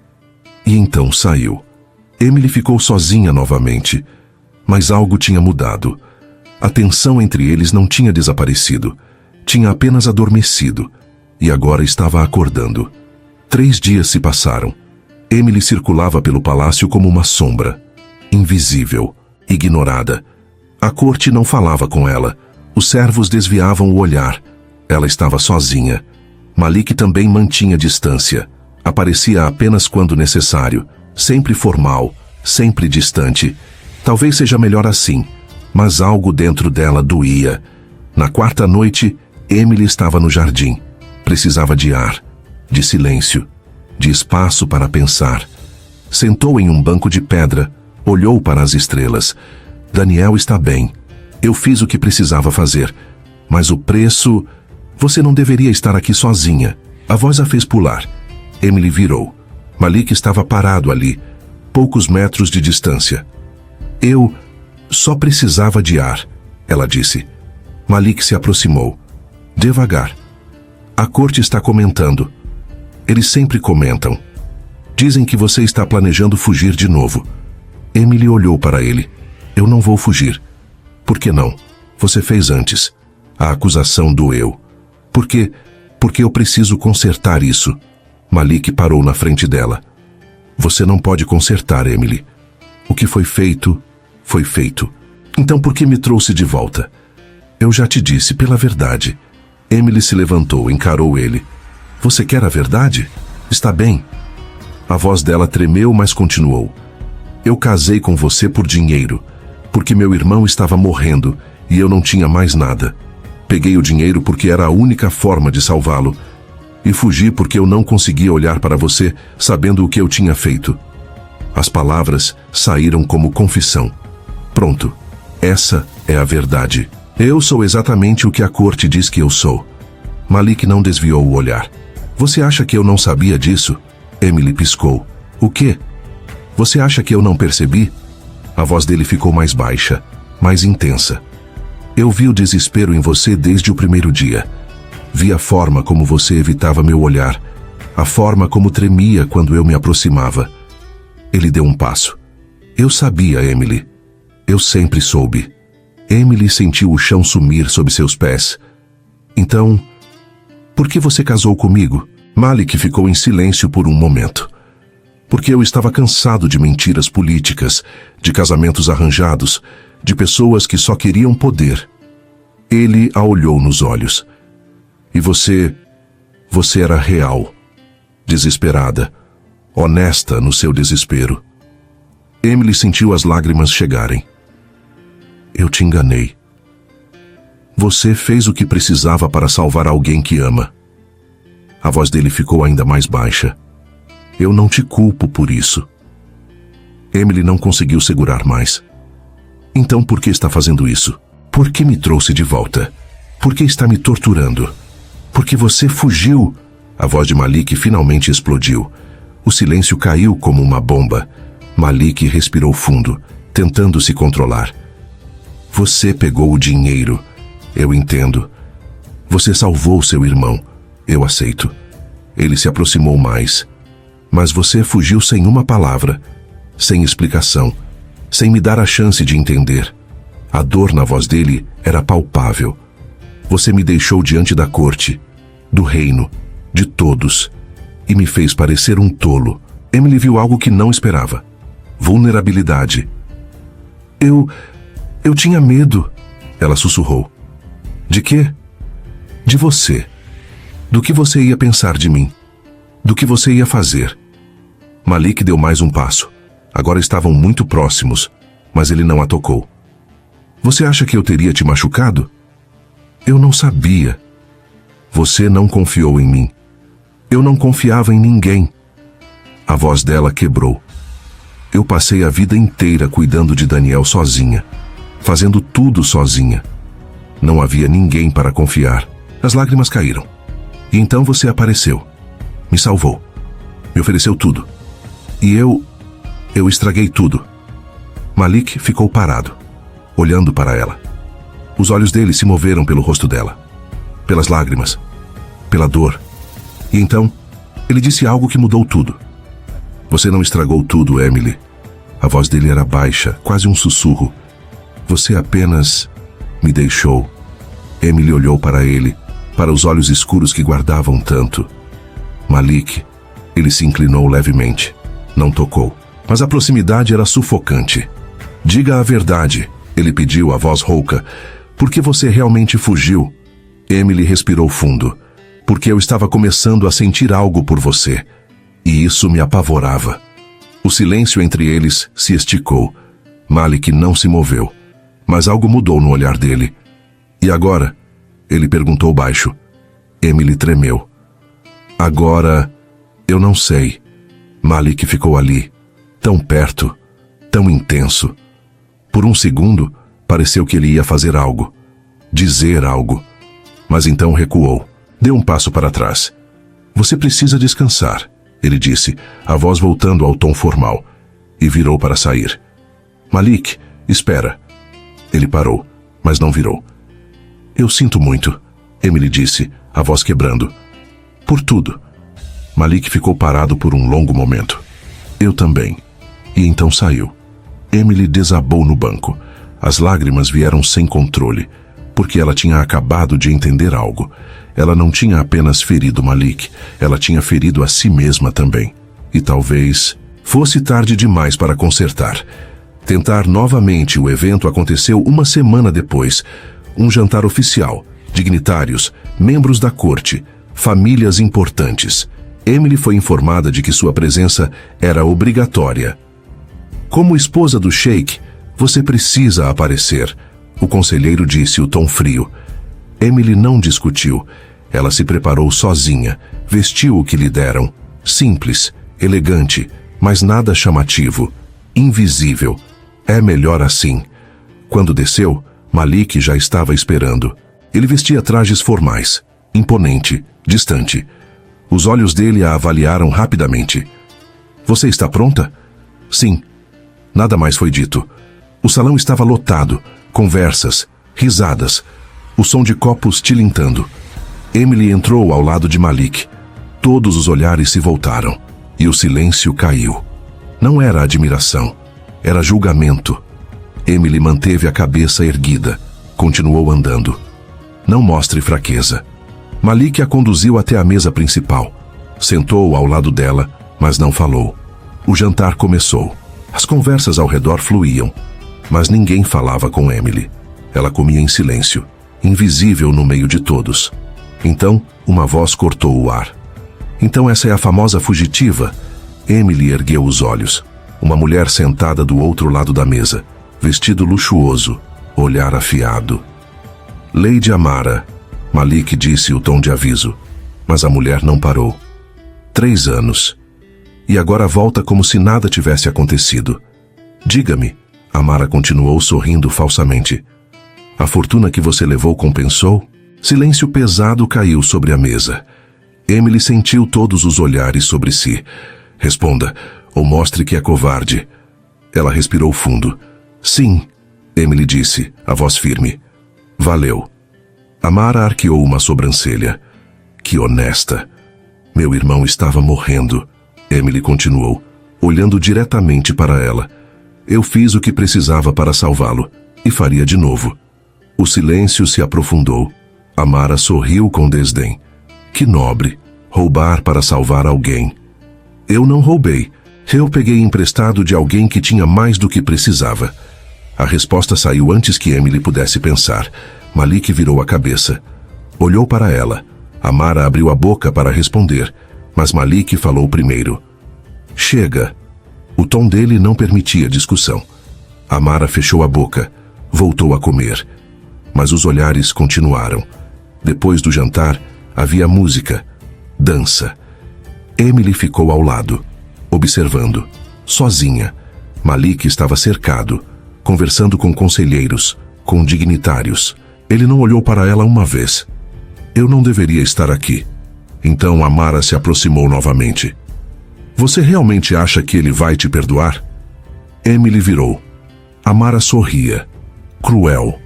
E então saiu. Emily ficou sozinha novamente. Mas algo tinha mudado. A tensão entre eles não tinha desaparecido. Tinha apenas adormecido. E agora estava acordando. 3 dias se passaram. Emily circulava pelo palácio como uma sombra. Invisível. Ignorada. A corte não falava com ela. Os servos desviavam o olhar. Ela estava sozinha. Malik também mantinha distância. Aparecia apenas quando necessário. Sempre formal. Sempre distante. Talvez seja melhor assim. Mas algo dentro dela doía. Na 4ª noite, Emily estava no jardim. Precisava de ar, de silêncio, de espaço para pensar. Sentou em um banco de pedra, olhou para as estrelas. Daniel está bem. Eu fiz o que precisava fazer. Mas o preço... Você não deveria estar aqui sozinha. A voz a fez pular. Emily virou. Malik estava parado ali, poucos metros de distância. Eu só precisava de ar, ela disse. Malik se aproximou. Devagar. A corte está comentando. Eles sempre comentam. Dizem que você está planejando fugir de novo. Emily olhou para ele. Eu não vou fugir. Por que não? Você fez antes. A acusação doeu. Por quê? Porque eu preciso consertar isso. Malik parou na frente dela. Você não pode consertar, Emily. O que foi feito, foi feito. Então por que me trouxe de volta? Eu já te disse, pela verdade. Emily se levantou, encarou ele. Você quer a verdade? Está bem. A voz dela tremeu, mas continuou. Eu casei com você por dinheiro, porque meu irmão estava morrendo e eu não tinha mais nada. Peguei o dinheiro porque era a única forma de salvá-lo. E fugi porque eu não conseguia olhar para você sabendo o que eu tinha feito. As palavras saíram como confissão. Pronto. Essa é a verdade. Eu sou exatamente o que a corte diz que eu sou. Malik não desviou o olhar. Você acha que eu não sabia disso? Emily piscou. O quê? Você acha que eu não percebi? A voz dele ficou mais baixa, mais intensa. Eu vi o desespero em você desde o primeiro dia. Vi a forma como você evitava meu olhar, a forma como tremia quando eu me aproximava. Ele deu um passo. Eu sabia, Emily. Eu sempre soube. Emily sentiu o chão sumir sob seus pés. Então, por que você casou comigo? Malik ficou em silêncio por um momento. Porque eu estava cansado de mentiras políticas, de casamentos arranjados, de pessoas que só queriam poder. Ele a olhou nos olhos. E você era real, desesperada, honesta no seu desespero. Emily sentiu as lágrimas chegarem. Eu te enganei. Você fez o que precisava para salvar alguém que ama. A voz dele ficou ainda mais baixa. Eu não te culpo por isso. Emily não conseguiu segurar mais. Então por que está fazendo isso? Por que me trouxe de volta? Por que está me torturando? Porque você fugiu. A voz de Malik finalmente explodiu. O silêncio caiu como uma bomba. Malik respirou fundo, tentando se controlar. Você pegou o dinheiro. Eu entendo. Você salvou seu irmão. Eu aceito. Ele se aproximou mais. Mas você fugiu sem uma palavra, sem explicação, sem me dar a chance de entender. A dor na voz dele era palpável. Você me deixou diante da corte, do reino, de todos, e me fez parecer um tolo. Emily viu algo que não esperava. Vulnerabilidade. Eu tinha medo, ela sussurrou. De quê? De você. Do que você ia pensar de mim. Do que você ia fazer. Malik deu mais um passo. Agora estavam muito próximos, mas ele não a tocou. Você acha que eu teria te machucado? Eu não sabia. Você não confiou em mim. Eu não confiava em ninguém. A voz dela quebrou. Eu passei a vida inteira cuidando de Daniel sozinha, fazendo tudo sozinha. Não havia ninguém para confiar. As lágrimas caíram. E então você apareceu. Me salvou. Me ofereceu tudo. E eu estraguei tudo. Malik ficou parado, olhando para ela. Os olhos dele se moveram pelo rosto dela, pelas lágrimas, pela dor. E então, ele disse algo que mudou tudo. Você não estragou tudo, Emily. A voz dele era baixa, quase um sussurro. Você apenas me deixou. Emily olhou para ele, para os olhos escuros que guardavam tanto. Malik, ele se inclinou levemente. Não tocou, mas a proximidade era sufocante. Diga a verdade, ele pediu, a voz rouca. Por que você realmente fugiu? Emily respirou fundo. Porque eu estava começando a sentir algo por você. E isso me apavorava. O silêncio entre eles se esticou. Malik não se moveu. Mas algo mudou no olhar dele. E agora? Ele perguntou baixo. Emily tremeu. Agora, eu não sei. Malik ficou ali, tão perto, tão intenso. Por um segundo, pareceu que ele ia fazer algo, dizer algo. Mas então recuou, deu um passo para trás. Você precisa descansar, ele disse, a voz voltando ao tom formal, e virou para sair. Malik, espera. Ele parou, mas não virou. Eu sinto muito, Emily disse, a voz quebrando. Por tudo. Malik ficou parado por um longo momento. Eu também. E então saiu. Emily desabou no banco. As lágrimas vieram sem controle, porque ela tinha acabado de entender algo. Ela não tinha apenas ferido Malik, ela tinha ferido a si mesma também. E talvez fosse tarde demais para consertar. Tentar novamente o evento aconteceu uma semana depois. Um jantar oficial, dignitários, membros da corte, famílias importantes. Emily foi informada de que sua presença era obrigatória. Como esposa do sheik, você precisa aparecer, o conselheiro disse, o tom frio. Emily não discutiu. Ela se preparou sozinha, vestiu o que lhe deram. Simples, elegante, mas nada chamativo. Invisível. É melhor assim. Quando desceu, Malik já estava esperando. Ele vestia trajes formais, imponente, distante. Os olhos dele a avaliaram rapidamente. Você está pronta? Sim. Nada mais foi dito. O salão estava lotado, conversas, risadas, o som de copos tilintando. Emily entrou ao lado de Malik. Todos os olhares se voltaram, e o silêncio caiu. Não era admiração, era julgamento. Emily manteve a cabeça erguida, continuou andando. Não mostre fraqueza. Malik a conduziu até a mesa principal. Sentou ao lado dela, mas não falou. O jantar começou. As conversas ao redor fluíam, mas ninguém falava com Emily. Ela comia em silêncio, invisível no meio de todos. Então, uma voz cortou o ar. Então essa é a famosa fugitiva? Emily ergueu os olhos. Uma mulher sentada do outro lado da mesa, vestido luxuoso, olhar afiado. Lady Amara, Malik disse o tom de aviso, mas a mulher não parou. 3 anos. E agora volta como se nada tivesse acontecido. Diga-me, Amara continuou sorrindo falsamente. A fortuna que você levou compensou? Silêncio pesado caiu sobre a mesa. Emily sentiu todos os olhares sobre si. Responda, ou mostre que é covarde. Ela respirou fundo. Sim, Emily disse, a voz firme. Valeu. Amara arqueou uma sobrancelha. Que honesta. Meu irmão estava morrendo. Emily continuou, olhando diretamente para ela. Eu fiz o que precisava para salvá-lo, e faria de novo. O silêncio se aprofundou. Amara sorriu com desdém. Que nobre, roubar para salvar alguém. Eu não roubei. Eu peguei emprestado de alguém que tinha mais do que precisava. A resposta saiu antes que Emily pudesse pensar. Malik virou a cabeça. Olhou para ela. Amara abriu a boca para responder, mas Malik falou primeiro. Chega. O tom dele não permitia discussão. Amara fechou a boca. Voltou a comer. Mas os olhares continuaram. Depois do jantar, havia música, dança. Emily ficou ao lado, observando, sozinha. Malik estava cercado, conversando com conselheiros, com dignitários. Ele não olhou para ela uma vez. Eu não deveria estar aqui. Então Amara se aproximou novamente. Você realmente acha que ele vai te perdoar? Emily virou. Amara sorria. Cruel.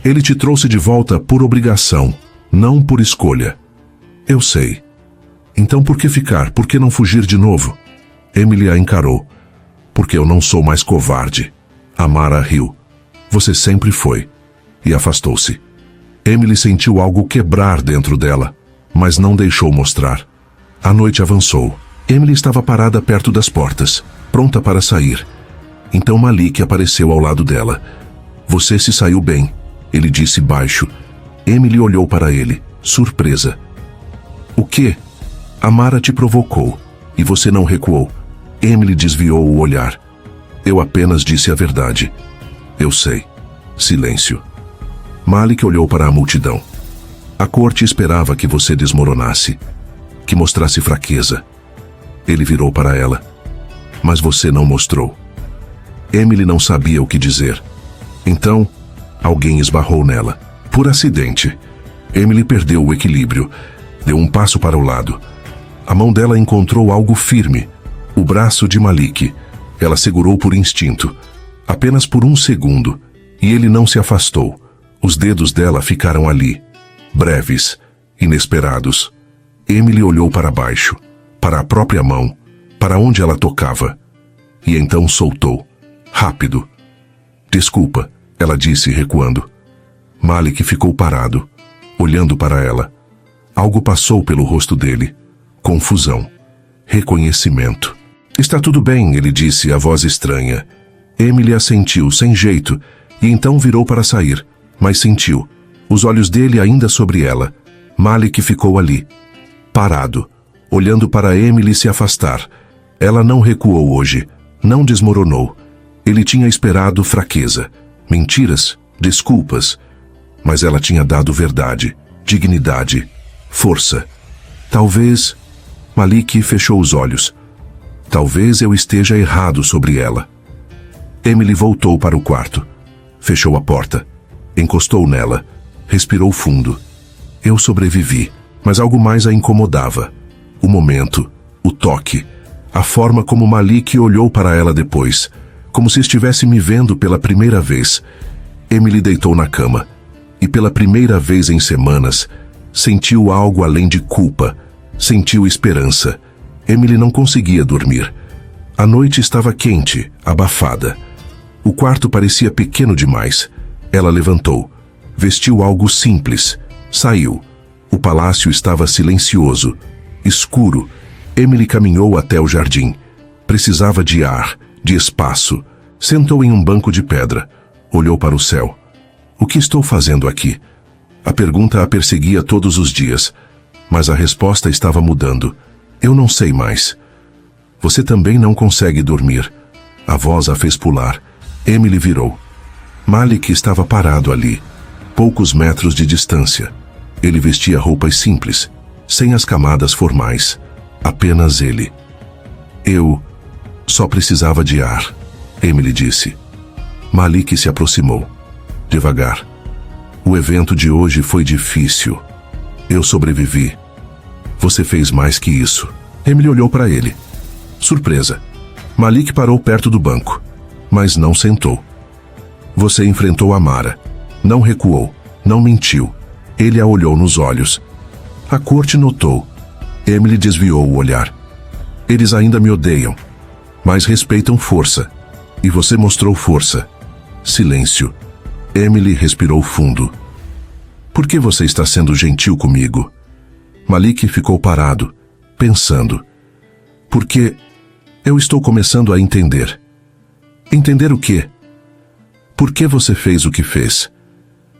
Ele te trouxe de volta por obrigação, não por escolha. Eu sei. Então por que ficar? Por que não fugir de novo? Emily a encarou. Porque eu não sou mais covarde. Amara riu. Você sempre foi. E afastou-se. Emily sentiu algo quebrar dentro dela, mas não deixou mostrar. A noite avançou. Emily estava parada perto das portas, pronta para sair. Então Malik apareceu ao lado dela. Você se saiu bem, ele disse baixo. Emily olhou para ele, surpresa. O quê? Amara te provocou, e você não recuou. Emily desviou o olhar. Eu apenas disse a verdade. Eu sei. Silêncio. Malik olhou para a multidão. A corte esperava que você desmoronasse, que mostrasse fraqueza. Ele virou para ela. Mas você não mostrou. Emily não sabia o que dizer. Então, alguém esbarrou nela. Por acidente. Emily perdeu o equilíbrio. Deu um passo para o lado. A mão dela encontrou algo firme. O braço de Malik. Ela segurou por instinto. Apenas por um segundo. E ele não se afastou. Os dedos dela ficaram ali. Breves. Inesperados. Emily olhou para baixo. Para a própria mão. Para onde ela tocava. E então soltou. Rápido. Desculpa, ela disse recuando. Malik ficou parado, olhando para ela. Algo passou pelo rosto dele. Confusão. Reconhecimento. Está tudo bem, ele disse, a voz estranha. Emily assentiu, sem jeito, e então virou para sair, mas sentiu. Os olhos dele ainda sobre ela. Malik ficou ali, parado, olhando para Emily se afastar. Ela não recuou hoje, não desmoronou. Ele tinha esperado fraqueza, mentiras, desculpas. Mas ela tinha dado verdade, dignidade, força. Talvez... Malik fechou os olhos. Talvez eu esteja errado sobre ela. Emily voltou para o quarto. Fechou a porta. Encostou nela. Respirou fundo. Eu sobrevivi, mas algo mais a incomodava. O momento, o toque, a forma como Malik olhou para ela depois, como se estivesse me vendo pela primeira vez. Emily deitou na cama, e pela primeira vez em semanas, sentiu algo além de culpa, sentiu esperança. Emily não conseguia dormir. A noite estava quente, abafada. O quarto parecia pequeno demais. Ela levantou, vestiu algo simples, saiu. O palácio estava silencioso, escuro. Emily caminhou até o jardim. Precisava de ar, de espaço. Sentou em um banco de pedra. Olhou para o céu. O que estou fazendo aqui? A pergunta a perseguia todos os dias, mas a resposta estava mudando. Eu não sei mais. Você também não consegue dormir. A voz a fez pular. Emily virou. Malik estava parado ali, poucos metros de distância. Ele vestia roupas simples, sem as camadas formais. Apenas ele. Eu só precisava de ar, Emily disse. Malik se aproximou. Devagar. O evento de hoje foi difícil. Eu sobrevivi. Você fez mais que isso. Emily olhou para ele. Surpresa. Malik parou perto do banco, mas não sentou. Você enfrentou Amara. Não recuou. Não mentiu. Ele a olhou nos olhos. A corte notou. Emily desviou o olhar. Eles ainda me odeiam, mas respeitam força. E você mostrou força. Silêncio. Emily respirou fundo. Por que você está sendo gentil comigo? Malik ficou parado, pensando. Porque eu estou começando a entender. Entender o quê? Por que você fez o que fez?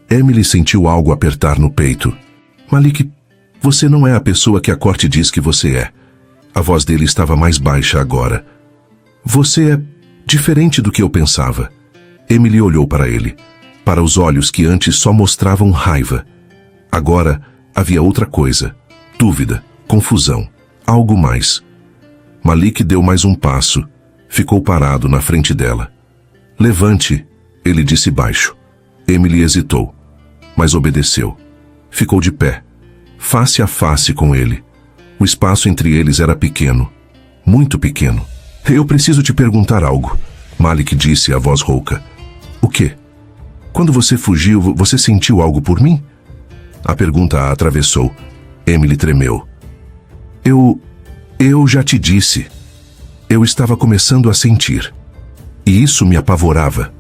Emily sentiu algo apertar no peito. Malik, você não é a pessoa que a corte diz que você é. A voz dele estava mais baixa agora. Você é diferente do que eu pensava. Emily olhou para ele, para os olhos que antes só mostravam raiva. Agora havia outra coisa. Dúvida, confusão, algo mais. Malik deu mais um passo. Ficou parado na frente dela. Levante, ele disse baixo. Emily hesitou, mas obedeceu. Ficou de pé, face a face com ele. O espaço entre eles era pequeno, muito pequeno. Eu preciso te perguntar algo, Malik disse a voz rouca. O quê? Quando você fugiu, você sentiu algo por mim? A pergunta a atravessou. Emily tremeu. Eu já te disse. Eu estava começando a sentir. E isso me apavorava.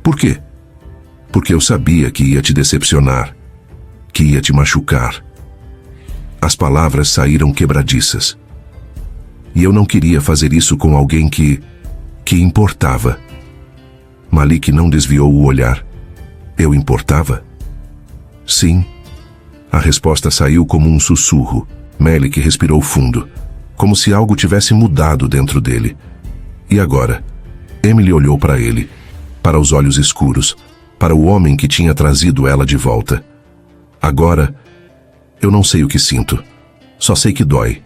Por quê? Porque eu sabia que ia te decepcionar, que ia te machucar. As palavras saíram quebradiças. E eu não queria fazer isso com alguém que importava. Malik não desviou o olhar. Eu importava? Sim. A resposta saiu como um sussurro. Malik respirou fundo, como se algo tivesse mudado dentro dele. E agora? Emily olhou para ele, para os olhos escuros, para o homem que tinha trazido ela de volta. Agora, eu não sei o que sinto. Só sei que dói.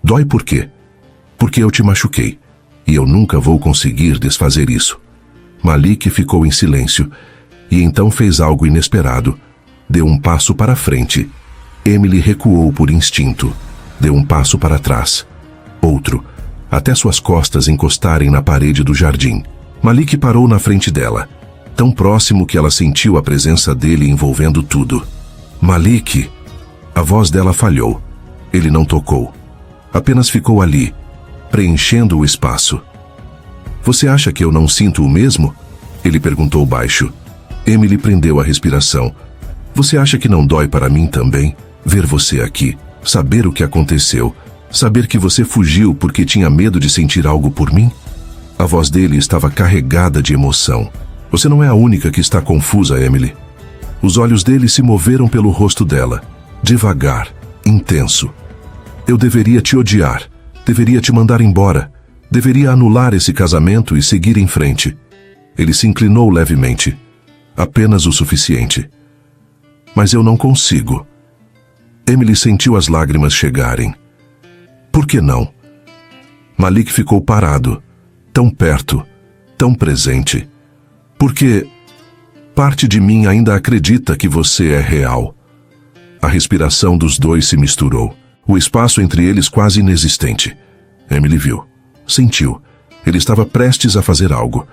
Dói por quê? Porque eu te machuquei. E eu nunca vou conseguir desfazer isso. Malik ficou em silêncio. E então fez algo inesperado. Deu um passo para frente. Emily recuou por instinto. Deu um passo para trás. Outro, até suas costas encostarem na parede do jardim. Malik parou na frente dela, tão próximo que ela sentiu a presença dele envolvendo tudo. Malik! A voz dela falhou. Ele não tocou. Apenas ficou ali, preenchendo o espaço. Você acha que eu não sinto o mesmo? Ele perguntou baixo. Emily prendeu a respiração. Você acha que não dói para mim também? Ver você aqui, saber o que aconteceu, saber que você fugiu porque tinha medo de sentir algo por mim? A voz dele estava carregada de emoção. Você não é a única que está confusa, Emily. Os olhos dele se moveram pelo rosto dela, devagar, intenso. Eu deveria te odiar, deveria te mandar embora, deveria anular esse casamento e seguir em frente. Ele se inclinou levemente, apenas o suficiente. Mas eu não consigo. Emily sentiu as lágrimas chegarem. Por que não? Malik ficou parado, tão perto, tão presente. Porque parte de mim ainda acredita que você é real. A respiração dos dois se misturou. O espaço entre eles quase inexistente. Emily viu, sentiu. Ele estava prestes a fazer algo.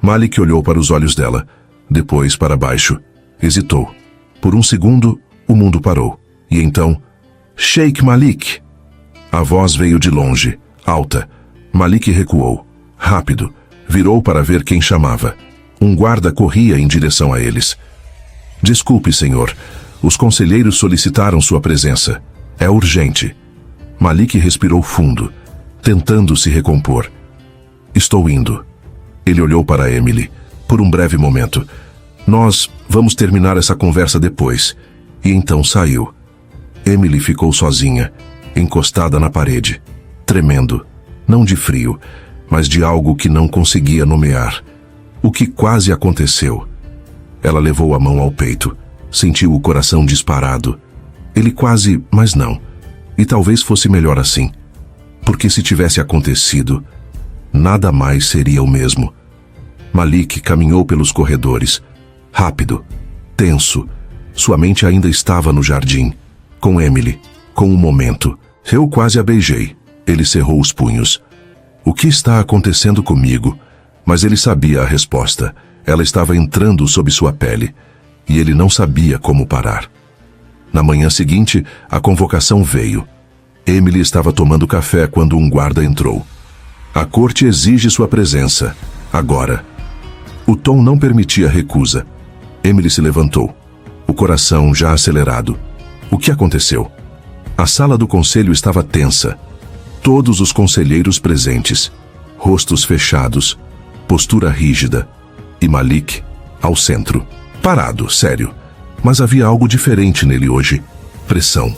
Malik olhou para os olhos dela, depois para baixo. Hesitou. Por um segundo, o mundo parou. E então, Sheikh Malik! A voz veio de longe, alta. Malik recuou. Rápido. Virou para ver quem chamava. Um guarda corria em direção a eles. Desculpe, senhor. Os conselheiros solicitaram sua presença. É urgente. Malik respirou fundo, tentando se recompor. Estou indo. Ele olhou para Emily, por um breve momento. Nós vamos terminar essa conversa depois. E então saiu. Emily ficou sozinha, encostada na parede, tremendo, não de frio, mas de algo que não conseguia nomear. O que quase aconteceu? Ela levou a mão ao peito, sentiu o coração disparado. Ele quase, mas não. E talvez fosse melhor assim. Porque se tivesse acontecido, nada mais seria o mesmo. Malik caminhou pelos corredores, rápido, tenso. Sua mente ainda estava no jardim, com Emily, com o momento. Eu quase a beijei. Ele cerrou os punhos. O que está acontecendo comigo? Mas ele sabia a resposta. Ela estava entrando sob sua pele. E ele não sabia como parar. Na manhã seguinte, a convocação veio. Emily estava tomando café quando um guarda entrou. A corte exige sua presença. Agora. O tom não permitia recusa. Emily se levantou. O coração já acelerado. O que aconteceu? A sala do conselho estava tensa. Todos os conselheiros presentes. Rostos fechados. Postura rígida. E Malik, ao centro. Parado, sério. Mas havia algo diferente nele hoje. Pressão.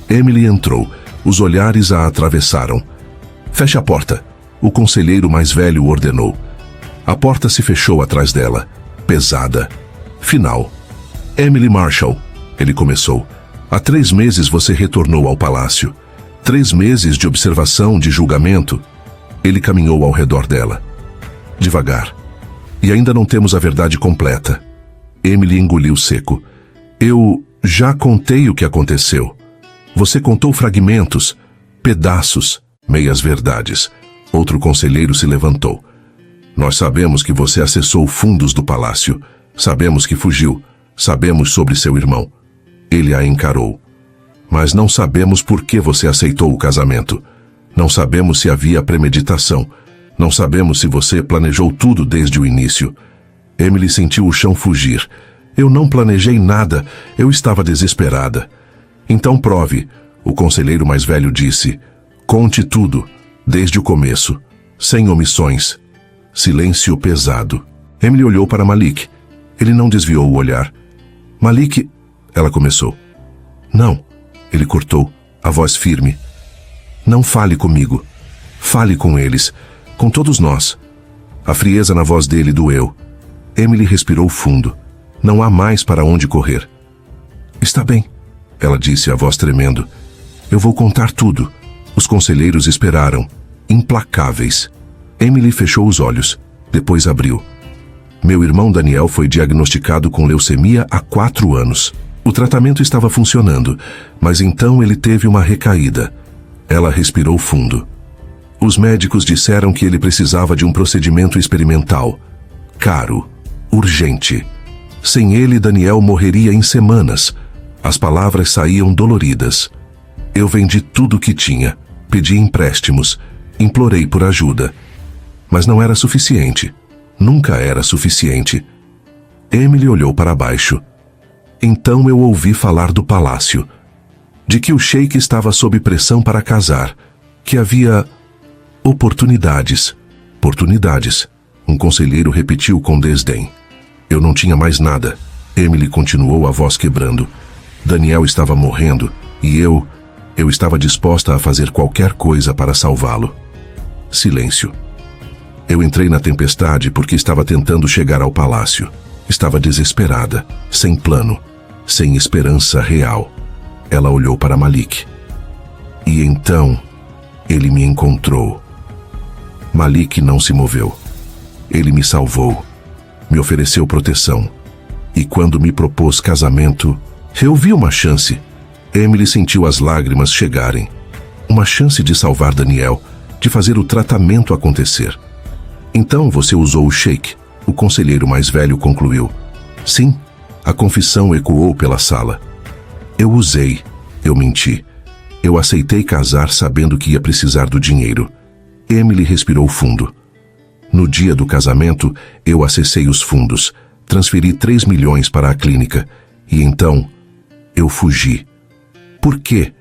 Emily entrou. Os olhares a atravessaram. Feche a porta. O conselheiro mais velho ordenou. A porta se fechou atrás dela. Pesada. Final. Emily Marshall, ele começou. Há 3 meses você retornou ao palácio. 3 meses de observação, de julgamento. Ele caminhou ao redor dela. Devagar. E ainda não temos a verdade completa. Emily engoliu seco. Eu já contei o que aconteceu. Você contou fragmentos, pedaços, meias verdades. Outro conselheiro se levantou. Nós sabemos que você acessou fundos do palácio. Sabemos que fugiu. Sabemos sobre seu irmão. Ele a encarou. Mas não sabemos por que você aceitou o casamento. Não sabemos se havia premeditação. Não sabemos se você planejou tudo desde o início. Emily sentiu o chão fugir. Eu não planejei nada. Eu estava desesperada. Então prove, o conselheiro mais velho disse. Conte tudo, desde o começo, sem omissões. Silêncio pesado. Emily olhou para Malik. Ele não desviou o olhar. Malik, ela começou. Não, ele cortou, a voz firme. Não fale comigo. Fale com eles, com todos nós. A frieza na voz dele doeu. Emily respirou fundo. Não há mais para onde correr. Está bem, ela disse, a voz tremendo. Eu vou contar tudo. Os conselheiros esperaram, implacáveis. Emily fechou os olhos, depois abriu. Meu irmão Daniel foi diagnosticado com leucemia há 4 anos. O tratamento estava funcionando, mas então ele teve uma recaída. Ela respirou fundo. Os médicos disseram que ele precisava de um procedimento experimental. Caro, urgente. Sem ele, Daniel morreria em semanas. As palavras saíam doloridas. Eu vendi tudo o que tinha, pedi empréstimos, implorei por ajuda. Mas não era suficiente. Nunca era suficiente. Emily olhou para baixo. Então eu ouvi falar do palácio. De que o sheik estava sob pressão para casar. Que havia oportunidades. Oportunidades. Um conselheiro repetiu com desdém. Eu não tinha mais nada. Emily continuou, a voz quebrando. Daniel estava morrendo e eu estava disposta a fazer qualquer coisa para salvá-lo. Silêncio. Eu entrei na tempestade porque estava tentando chegar ao palácio. Estava desesperada, sem plano, sem esperança real. Ela olhou para Malik. E então, ele me encontrou. Malik não se moveu. Ele me salvou, me ofereceu proteção. E quando me propôs casamento, eu vi uma chance. Emily sentiu as lágrimas chegarem. Uma chance de salvar Daniel, de fazer o tratamento acontecer. Então você usou o sheik, o conselheiro mais velho concluiu. Sim, a confissão ecoou pela sala. Eu usei, eu menti. Eu aceitei casar sabendo que ia precisar do dinheiro. Emily respirou fundo. No dia do casamento, eu acessei os fundos, transferi 3 milhões para a clínica, e então, eu fugi. Por quê?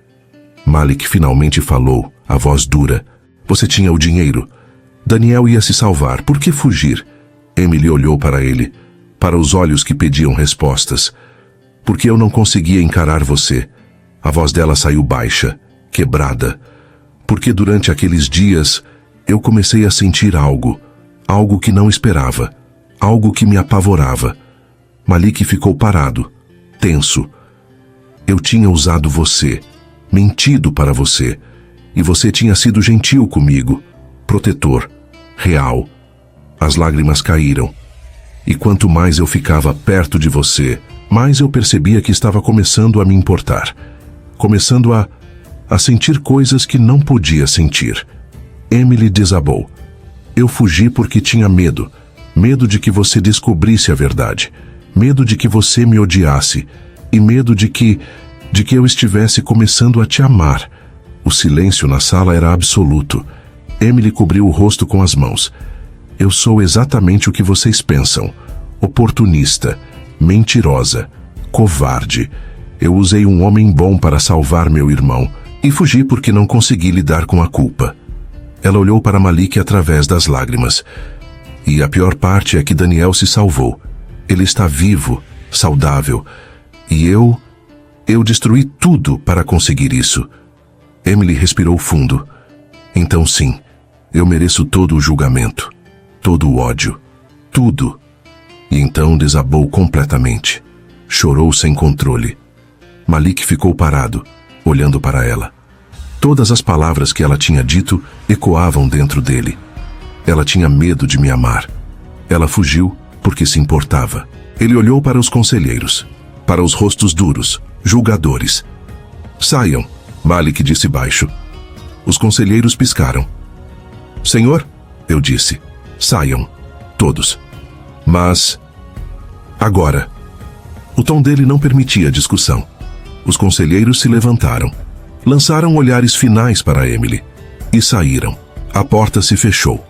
Malik finalmente falou, a voz dura. Você tinha o dinheiro. Daniel ia se salvar. Por que fugir? Emily olhou para ele, para os olhos que pediam respostas. Porque eu não conseguia encarar você. A voz dela saiu baixa, quebrada. Porque durante aqueles dias, eu comecei a sentir algo. Algo que não esperava. Algo que me apavorava. Malik ficou parado, tenso. Eu tinha usado você, mentido para você. E você tinha sido gentil comigo, protetor, real. As lágrimas caíram. E quanto mais eu ficava perto de você, mais eu percebia que estava começando a me importar. Começando a sentir coisas que não podia sentir. Emily desabou. Eu fugi porque tinha medo. Medo de que você descobrisse a verdade. Medo de que você me odiasse. E medo de que eu estivesse começando a te amar. O silêncio na sala era absoluto. Emily cobriu o rosto com as mãos. Eu sou exatamente o que vocês pensam. Oportunista, mentirosa, covarde. Eu usei um homem bom para salvar meu irmão e fugi porque não consegui lidar com a culpa. Ela olhou para Malik através das lágrimas. E a pior parte é que Daniel se salvou. Ele está vivo, saudável. E eu destruí tudo para conseguir isso. Emily respirou fundo. Então sim, eu mereço todo o julgamento, todo o ódio, tudo. E então desabou completamente. Chorou sem controle. Malik ficou parado, olhando para ela. Todas as palavras que ela tinha dito ecoavam dentro dele. Ela tinha medo de me amar. Ela fugiu porque se importava. Ele olhou para os conselheiros, para os rostos duros, julgadores. Saiam, Malik disse baixo. Os conselheiros piscaram. Senhor, eu disse, saiam, todos. Mas, agora. O tom dele não permitia discussão. Os conselheiros se levantaram, lançaram olhares finais para Emily e saíram. A porta se fechou.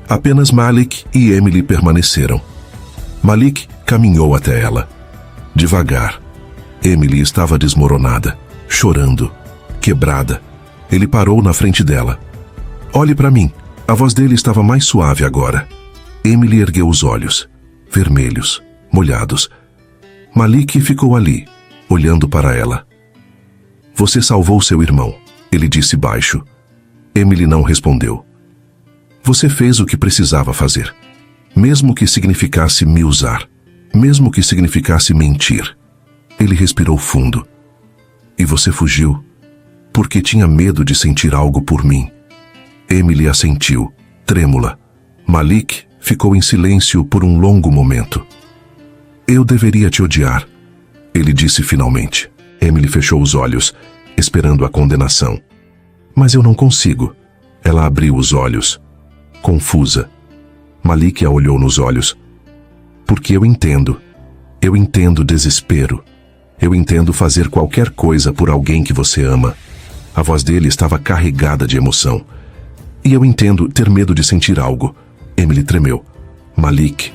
Apenas Malik e Emily permaneceram. Malik caminhou até ela. Devagar. Emily estava desmoronada, chorando, quebrada. Ele parou na frente dela. Olhe para mim. A voz dele estava mais suave agora. Emily ergueu os olhos, vermelhos, molhados. Malik ficou ali, olhando para ela. Você salvou seu irmão, ele disse baixo. Emily não respondeu. Você fez o que precisava fazer. Mesmo que significasse me usar. Mesmo que significasse mentir. Ele respirou fundo. E você fugiu porque tinha medo de sentir algo por mim. Emily assentiu, trêmula. Malik ficou em silêncio por um longo momento. Eu deveria te odiar, ele disse finalmente. Emily fechou os olhos, esperando a condenação. Mas eu não consigo. Ela abriu os olhos, confusa. Malik a olhou nos olhos. Porque eu entendo. Eu entendo desespero. Eu entendo fazer qualquer coisa por alguém que você ama. A voz dele estava carregada de emoção. E eu entendo ter medo de sentir algo. Emily tremeu. Malik.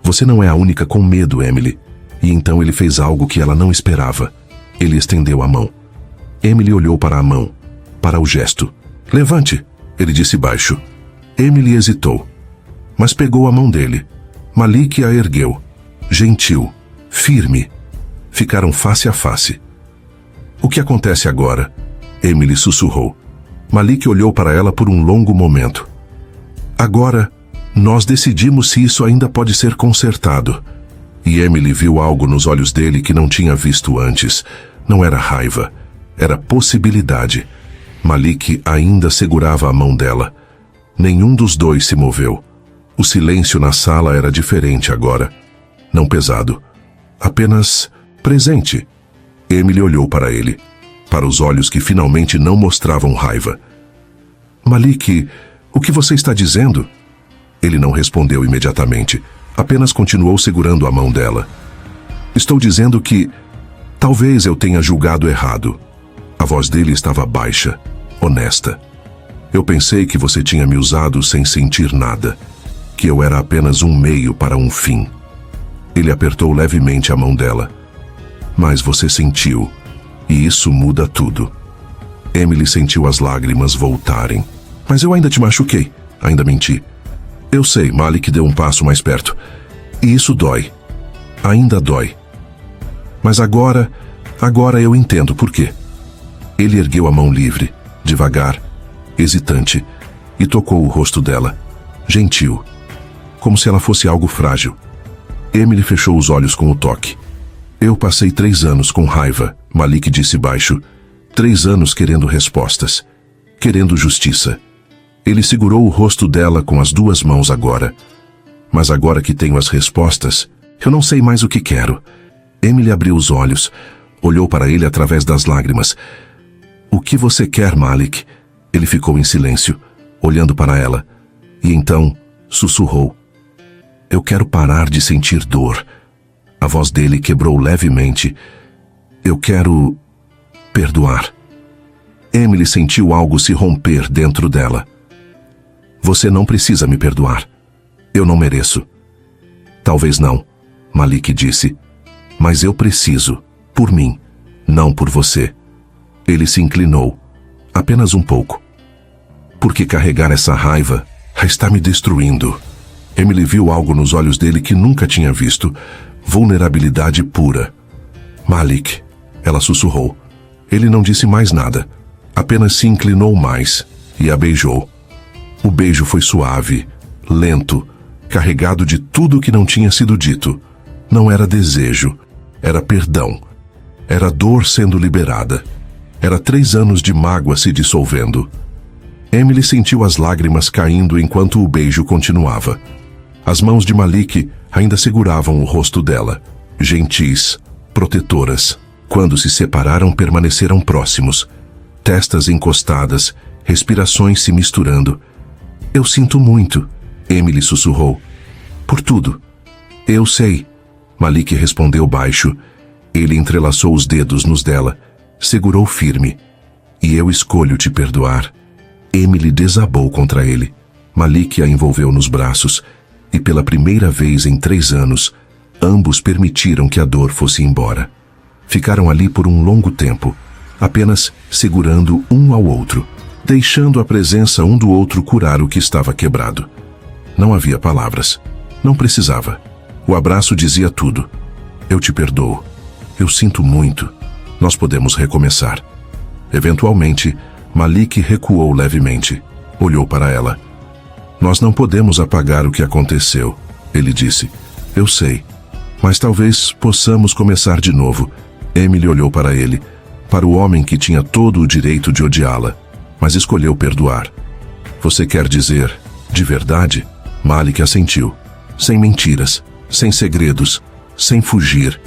Você não é a única com medo, Emily. E então ele fez algo que ela não esperava. Ele estendeu a mão. Emily olhou para a mão, para o gesto. Levante, ele disse baixo. Emily hesitou, mas pegou a mão dele. Malik a ergueu. Gentil, firme. Ficaram face a face. O que acontece agora? Emily sussurrou. Malik olhou para ela por um longo momento. Agora, nós decidimos se isso ainda pode ser consertado. E Emily viu algo nos olhos dele que não tinha visto antes. Não era raiva, era possibilidade. Malik ainda segurava a mão dela. Nenhum dos dois se moveu. O silêncio na sala era diferente agora. Não pesado. Apenas presente. Emily olhou para ele, para os olhos que finalmente não mostravam raiva. Malik, o que você está dizendo? Ele não respondeu imediatamente, apenas continuou segurando a mão dela. Estou dizendo que talvez eu tenha julgado errado. A voz dele estava baixa, honesta. Eu pensei que você tinha me usado sem sentir nada, que eu era apenas um meio para um fim. Ele apertou levemente a mão dela. Mas você sentiu, e isso muda tudo. Emily sentiu as lágrimas voltarem. Mas eu ainda te machuquei, ainda menti. Eu sei, Malik deu um passo mais perto. E isso dói. Ainda dói. Mas agora eu entendo por quê. Ele ergueu a mão livre, devagar, hesitante, e tocou o rosto dela, gentil, como se ela fosse algo frágil. Emily fechou os olhos com o toque. Eu passei 3 anos com raiva, Malik disse baixo. 3 anos querendo respostas, querendo justiça. Ele segurou o rosto dela com as 2 mãos agora. Mas agora que tenho as respostas, eu não sei mais o que quero. Emily abriu os olhos, olhou para ele através das lágrimas. O que você quer, Malik? Ele ficou em silêncio, olhando para ela, e então sussurrou. Eu quero parar de sentir dor. A voz dele quebrou levemente. Eu quero perdoar. Emily sentiu algo se romper dentro dela. Você não precisa me perdoar. Eu não mereço. Talvez não, Malik disse. Mas eu preciso, por mim, não por você. Ele se inclinou, apenas um pouco. Porque carregar essa raiva está me destruindo. Emily viu algo nos olhos dele que nunca tinha visto. Vulnerabilidade pura. Malik, ela sussurrou. Ele não disse mais nada. Apenas se inclinou mais e a beijou. O beijo foi suave, lento, carregado de tudo que não tinha sido dito. Não era desejo, era perdão. Era dor sendo liberada. Era 3 anos de mágoa se dissolvendo. Emily sentiu as lágrimas caindo enquanto o beijo continuava. As mãos de Malik ainda seguravam o rosto dela, gentis, protetoras. Quando se separaram, permaneceram próximos. Testas encostadas, respirações se misturando. Eu sinto muito, Emily sussurrou. Por tudo. Eu sei, Malik respondeu baixo. Ele entrelaçou os dedos nos dela, segurou firme. E eu escolho te perdoar. Emily desabou contra ele. Malik a envolveu nos braços, e pela primeira vez em 3 anos, ambos permitiram que a dor fosse embora. Ficaram ali por um longo tempo, apenas segurando um ao outro, deixando a presença um do outro curar o que estava quebrado. Não havia palavras. Não precisava. O abraço dizia tudo. Eu te perdoo. Eu sinto muito. Nós podemos recomeçar. Eventualmente, Malik recuou levemente. Olhou para ela. Nós não podemos apagar o que aconteceu, ele disse. Eu sei. Mas talvez possamos começar de novo. Emily olhou para ele, para o homem que tinha todo o direito de odiá-la, mas escolheu perdoar. Você quer dizer, de verdade? Malik assentiu. Sem mentiras, sem segredos, sem fugir.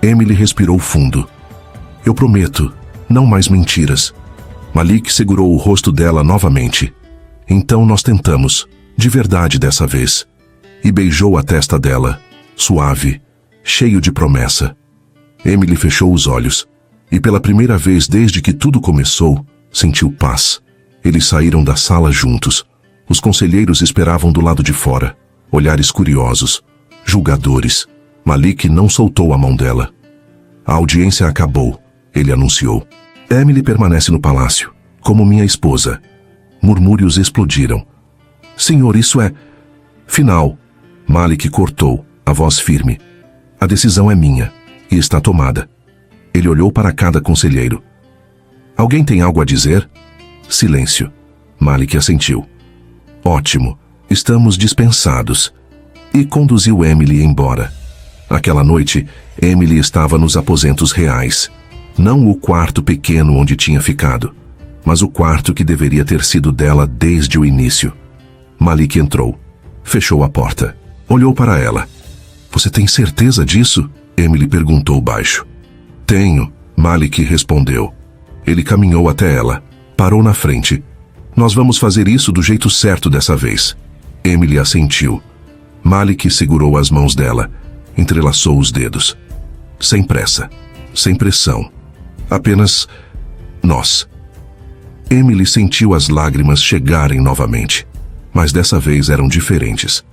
Emily respirou fundo. Eu prometo, não mais mentiras. Malik segurou o rosto dela novamente. Então nós tentamos, de verdade dessa vez. E beijou a testa dela, suave, cheio de promessa. Emily fechou os olhos, e pela primeira vez desde que tudo começou, sentiu paz. Eles saíram da sala juntos. Os conselheiros esperavam do lado de fora, olhares curiosos, julgadores. Malik não soltou a mão dela. A audiência acabou, ele anunciou. Emily permanece no palácio, como minha esposa. Murmúrios explodiram. Senhor, isso é... Final. Malik cortou, a voz firme. A decisão é minha, e está tomada. Ele olhou para cada conselheiro. Alguém tem algo a dizer? Silêncio. Malik assentiu. Ótimo, estamos dispensados. E conduziu Emily embora. Aquela noite, Emily estava nos aposentos reais. Não o quarto pequeno onde tinha ficado, mas o quarto que deveria ter sido dela desde o início. Malik entrou, fechou a porta, olhou para ela. Você tem certeza disso? Emily perguntou baixo. Tenho, Malik respondeu. Ele caminhou até ela, parou na frente. Nós vamos fazer isso do jeito certo dessa vez. Emily assentiu. Malik segurou as mãos dela, entrelaçou os dedos. Sem pressa, sem pressão. Apenas nós. Emily sentiu as lágrimas chegarem novamente, mas dessa vez eram diferentes.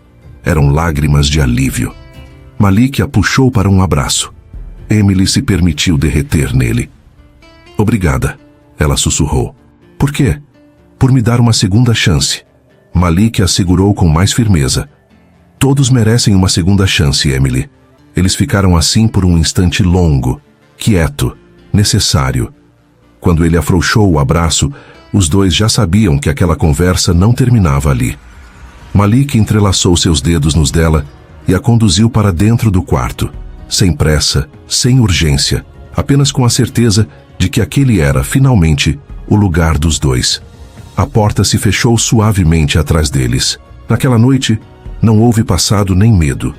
Eram lágrimas de alívio. Malik a puxou para um abraço. Emily se permitiu derreter nele. Obrigada, ela sussurrou. Por quê? Por me dar uma segunda chance. Malik a segurou com mais firmeza. Todos merecem uma segunda chance, Emily. Eles ficaram assim por um instante longo, quieto, necessário. Quando ele afrouxou o abraço, os dois já sabiam que aquela conversa não terminava ali. Malik entrelaçou seus dedos nos dela e a conduziu para dentro do quarto, sem pressa, sem urgência, apenas com a certeza de que aquele era, finalmente, o lugar dos dois. A porta se fechou suavemente atrás deles. Naquela noite, não houve passado nem medo.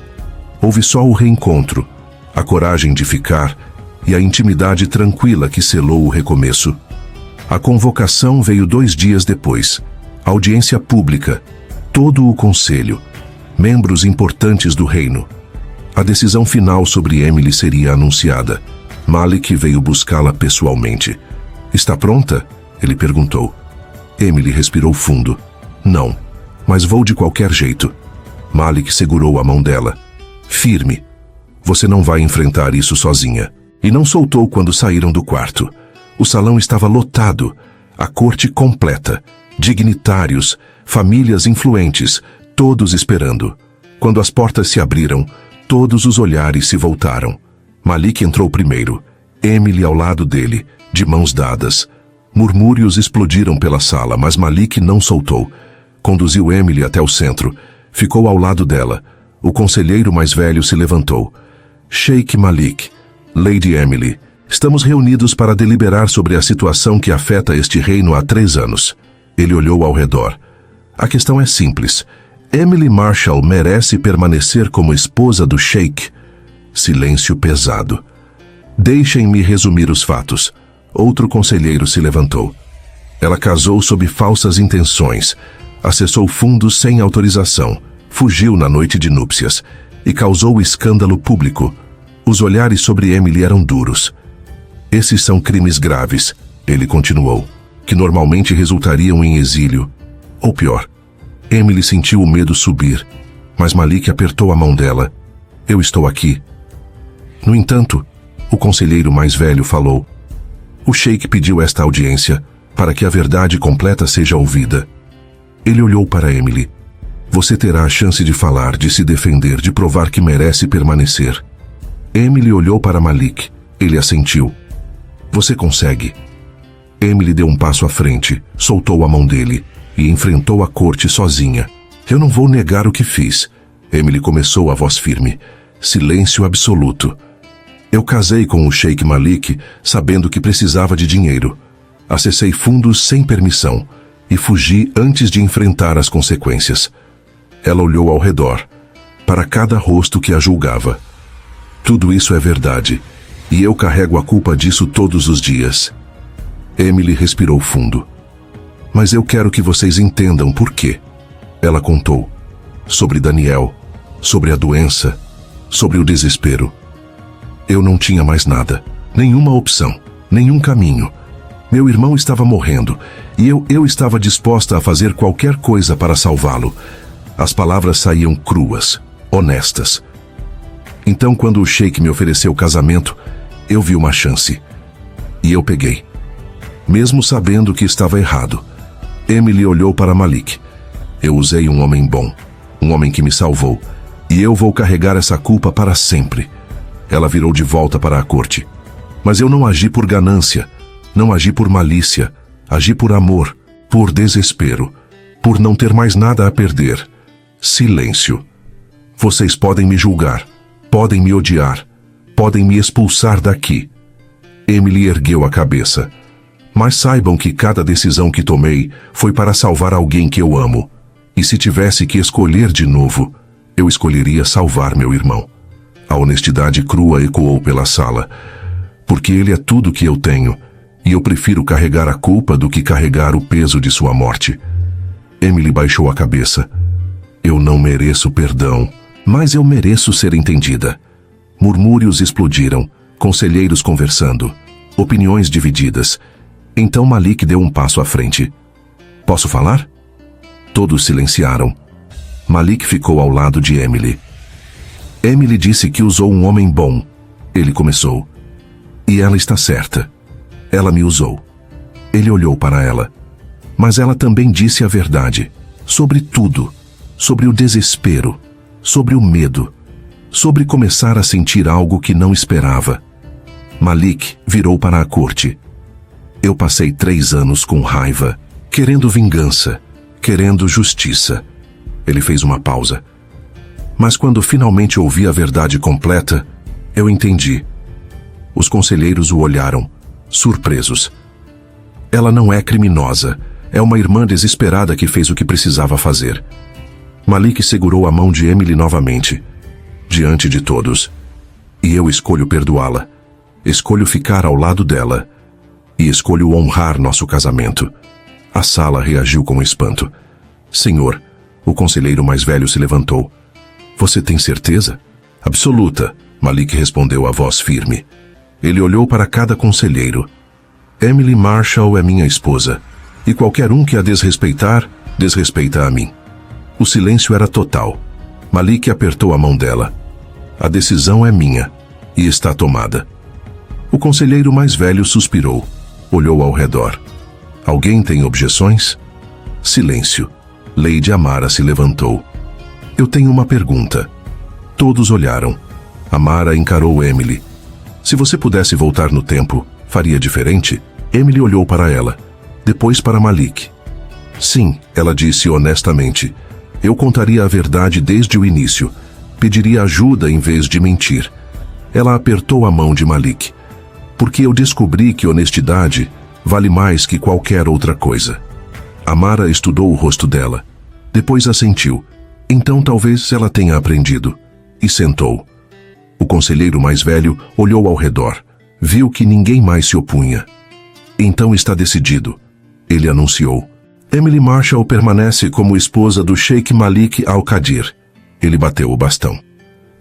Houve só o reencontro, a coragem de ficar e a intimidade tranquila que selou o recomeço. A convocação veio 2 dias depois. Audiência pública, todo o conselho, membros importantes do reino. A decisão final sobre Emily seria anunciada. Malik veio buscá-la pessoalmente. "Está pronta?" ele perguntou. Emily respirou fundo. "Não, mas vou de qualquer jeito." Malik segurou a mão dela. "Firme. Você não vai enfrentar isso sozinha." E não soltou quando saíram do quarto. O salão estava lotado, a corte completa, dignitários, famílias influentes, todos esperando. Quando as portas se abriram, todos os olhares se voltaram. Malik entrou primeiro, Emily ao lado dele, de mãos dadas. Murmúrios explodiram pela sala, mas Malik não soltou. Conduziu Emily até o centro, ficou ao lado dela. O conselheiro mais velho se levantou. "Sheikh Malik, Lady Emily, estamos reunidos para deliberar sobre a situação que afeta este reino há 3 anos. Ele olhou ao redor. "A questão é simples. Emily Marshall merece permanecer como esposa do Sheikh?" Silêncio pesado. "Deixem-me resumir os fatos." Outro conselheiro se levantou. "Ela casou sob falsas intenções, acessou fundos sem autorização, fugiu na noite de núpcias e causou escândalo público." Os olhares sobre Emily eram duros. "Esses são crimes graves", ele continuou, "que normalmente resultariam em exílio. Ou pior." Emily sentiu o medo subir, mas Malik apertou a mão dela. "Eu estou aqui." No entanto, o conselheiro mais velho falou. "O Sheikh pediu esta audiência para que a verdade completa seja ouvida." Ele olhou para Emily. "Você terá a chance de falar, de se defender, de provar que merece permanecer." Emily olhou para Malik. Ele assentiu. "Você consegue." Emily deu um passo à frente, soltou a mão dele e enfrentou a corte sozinha. "Eu não vou negar o que fiz." Emily começou, a voz firme. Silêncio absoluto. "Eu casei com o Sheikh Malik sabendo que precisava de dinheiro. Acessei fundos sem permissão e fugi antes de enfrentar as consequências." Ela olhou ao redor, para cada rosto que a julgava. "Tudo isso é verdade, e eu carrego a culpa disso todos os dias." Emily respirou fundo. "Mas eu quero que vocês entendam por quê." Ela contou. Sobre Daniel, sobre a doença, sobre o desespero. "Eu não tinha mais nada, nenhuma opção, nenhum caminho. Meu irmão estava morrendo, e eu estava disposta a fazer qualquer coisa para salvá-lo." As palavras saíam cruas, honestas. "Então, quando o Sheikh me ofereceu casamento, eu vi uma chance. E eu peguei. Mesmo sabendo que estava errado." Emily olhou para Malik. "Eu usei um homem bom, um homem que me salvou, e eu vou carregar essa culpa para sempre." Ela virou de volta para a corte. "Mas eu não agi por ganância, não agi por malícia, agi por amor, por desespero, por não ter mais nada a perder." Silêncio. "Vocês podem me julgar, podem me odiar, podem me expulsar daqui." Emily ergueu a cabeça. "Mas saibam que cada decisão que tomei foi para salvar alguém que eu amo. E se tivesse que escolher de novo, eu escolheria salvar meu irmão." A honestidade crua ecoou pela sala. "Porque ele é tudo que eu tenho, e eu prefiro carregar a culpa do que carregar o peso de sua morte." Emily baixou a cabeça. "Eu não mereço perdão, mas eu mereço ser entendida." Murmúrios explodiram, conselheiros conversando, opiniões divididas. Então Malik deu um passo à frente. "Posso falar?" Todos silenciaram. Malik ficou ao lado de Emily. "Emily disse que usou um homem bom." Ele começou. "E ela está certa. Ela me usou." Ele olhou para ela. "Mas ela também disse a verdade. Sobre tudo. Sobre o desespero. Sobre o medo. Sobre começar a sentir algo que não esperava." Malik virou para a corte. "Eu passei 3 anos com raiva, querendo vingança, querendo justiça." Ele fez uma pausa. "Mas quando finalmente ouvi a verdade completa, eu entendi." Os conselheiros o olharam, surpresos. "Ela não é criminosa. É uma irmã desesperada que fez o que precisava fazer." Malik segurou a mão de Emily novamente, diante de todos. E eu escolho perdoá-la. Escolho ficar ao lado dela. E escolho honrar nosso casamento. A sala reagiu com espanto. Senhor, o conselheiro mais velho se levantou. Você tem certeza? Absoluta, Malik respondeu a voz firme. Ele olhou para cada conselheiro. Emily Marshall é minha esposa. E qualquer um que a desrespeitar, desrespeita a mim. O silêncio era total. Malik apertou a mão dela. A decisão é minha. E está tomada. O conselheiro mais velho suspirou. Olhou ao redor. Alguém tem objeções? Silêncio. Lady Amara se levantou. Eu tenho uma pergunta. Todos olharam. Amara encarou Emily. Se você pudesse voltar no tempo, faria diferente? Emily olhou para ela. Depois para Malik. Sim, ela disse honestamente. Eu contaria a verdade desde o início. Pediria ajuda em vez de mentir. Ela apertou a mão de Malik. Porque eu descobri que honestidade vale mais que qualquer outra coisa. Amara estudou o rosto dela. Depois assentiu. Então talvez ela tenha aprendido. E sentou. O conselheiro mais velho olhou ao redor. Viu que ninguém mais se opunha. Então está decidido. Ele anunciou. Emily Marshall permanece como esposa do Sheikh Malik Al-Qadir. Ele bateu o bastão.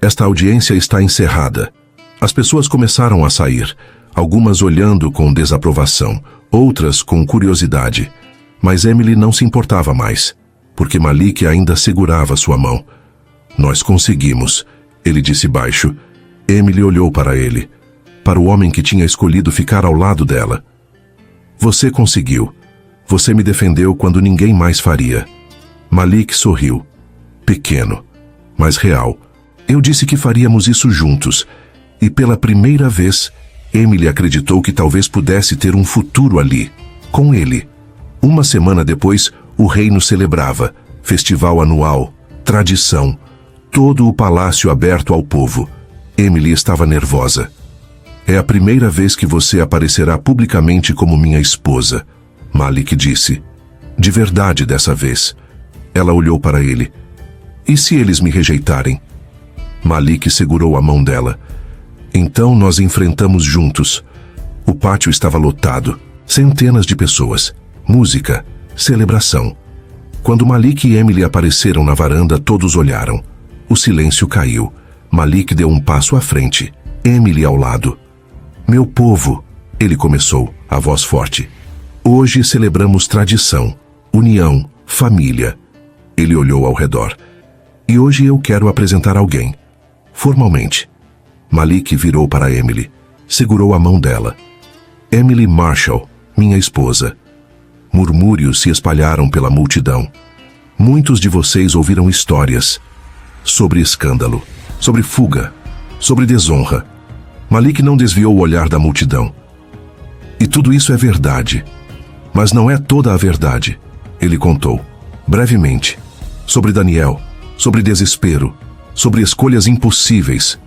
Esta audiência está encerrada. As pessoas começaram a sair. Algumas olhando com desaprovação, outras com curiosidade. Mas Emily não se importava mais, porque Malik ainda segurava sua mão. Nós conseguimos, ele disse baixo. Emily olhou para ele, para o homem que tinha escolhido ficar ao lado dela. Você conseguiu. Você me defendeu quando ninguém mais faria. Malik sorriu. Pequeno, mas real. Eu disse que faríamos isso juntos. E pela primeira vez, Emily acreditou que talvez pudesse ter um futuro ali, com ele. Uma semana depois, o reino celebrava. Festival anual, tradição. Todo o palácio aberto ao povo. Emily estava nervosa. É a primeira vez que você aparecerá publicamente como minha esposa, Malik disse. De verdade dessa vez. Ela olhou para ele. E se eles me rejeitarem? Malik segurou a mão dela. Então nós enfrentamos juntos. O pátio estava lotado. Centenas de pessoas. Música. Celebração. Quando Malik e Emily apareceram na varanda, todos olharam. O silêncio caiu. Malik deu um passo à frente. Emily ao lado. Meu povo, ele começou, a voz forte. Hoje celebramos tradição, união, família. Ele olhou ao redor. E hoje eu quero apresentar alguém. Formalmente. Malik virou para Emily. Segurou a mão dela. Emily Marshall, minha esposa. Murmúrios se espalharam pela multidão. Muitos de vocês ouviram histórias sobre escândalo, sobre fuga, sobre desonra. Malik não desviou o olhar da multidão. E tudo isso é verdade. Mas não é toda a verdade. Ele contou, brevemente, sobre Daniel, sobre desespero, sobre escolhas impossíveis.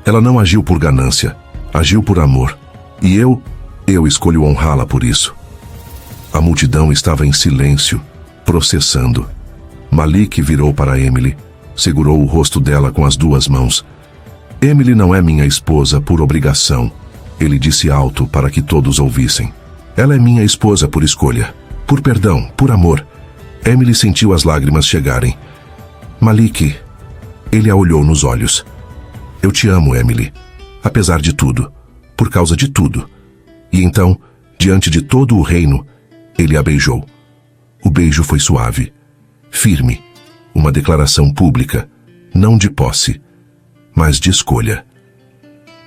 Ela não agiu por ganância, agiu por amor. E eu escolho honrá-la por isso. A multidão estava em silêncio, processando. Malik virou para Emily, segurou o rosto dela com as duas mãos. Emily não é minha esposa por obrigação, ele disse alto para que todos ouvissem. Ela é minha esposa por escolha, por perdão, por amor. Emily sentiu as lágrimas chegarem. Malik, ele a olhou nos olhos. Eu te amo, Emily, apesar de tudo, por causa de tudo. E então, diante de todo o reino, ele a beijou. O beijo foi suave, firme, uma declaração pública, não de posse, mas de escolha.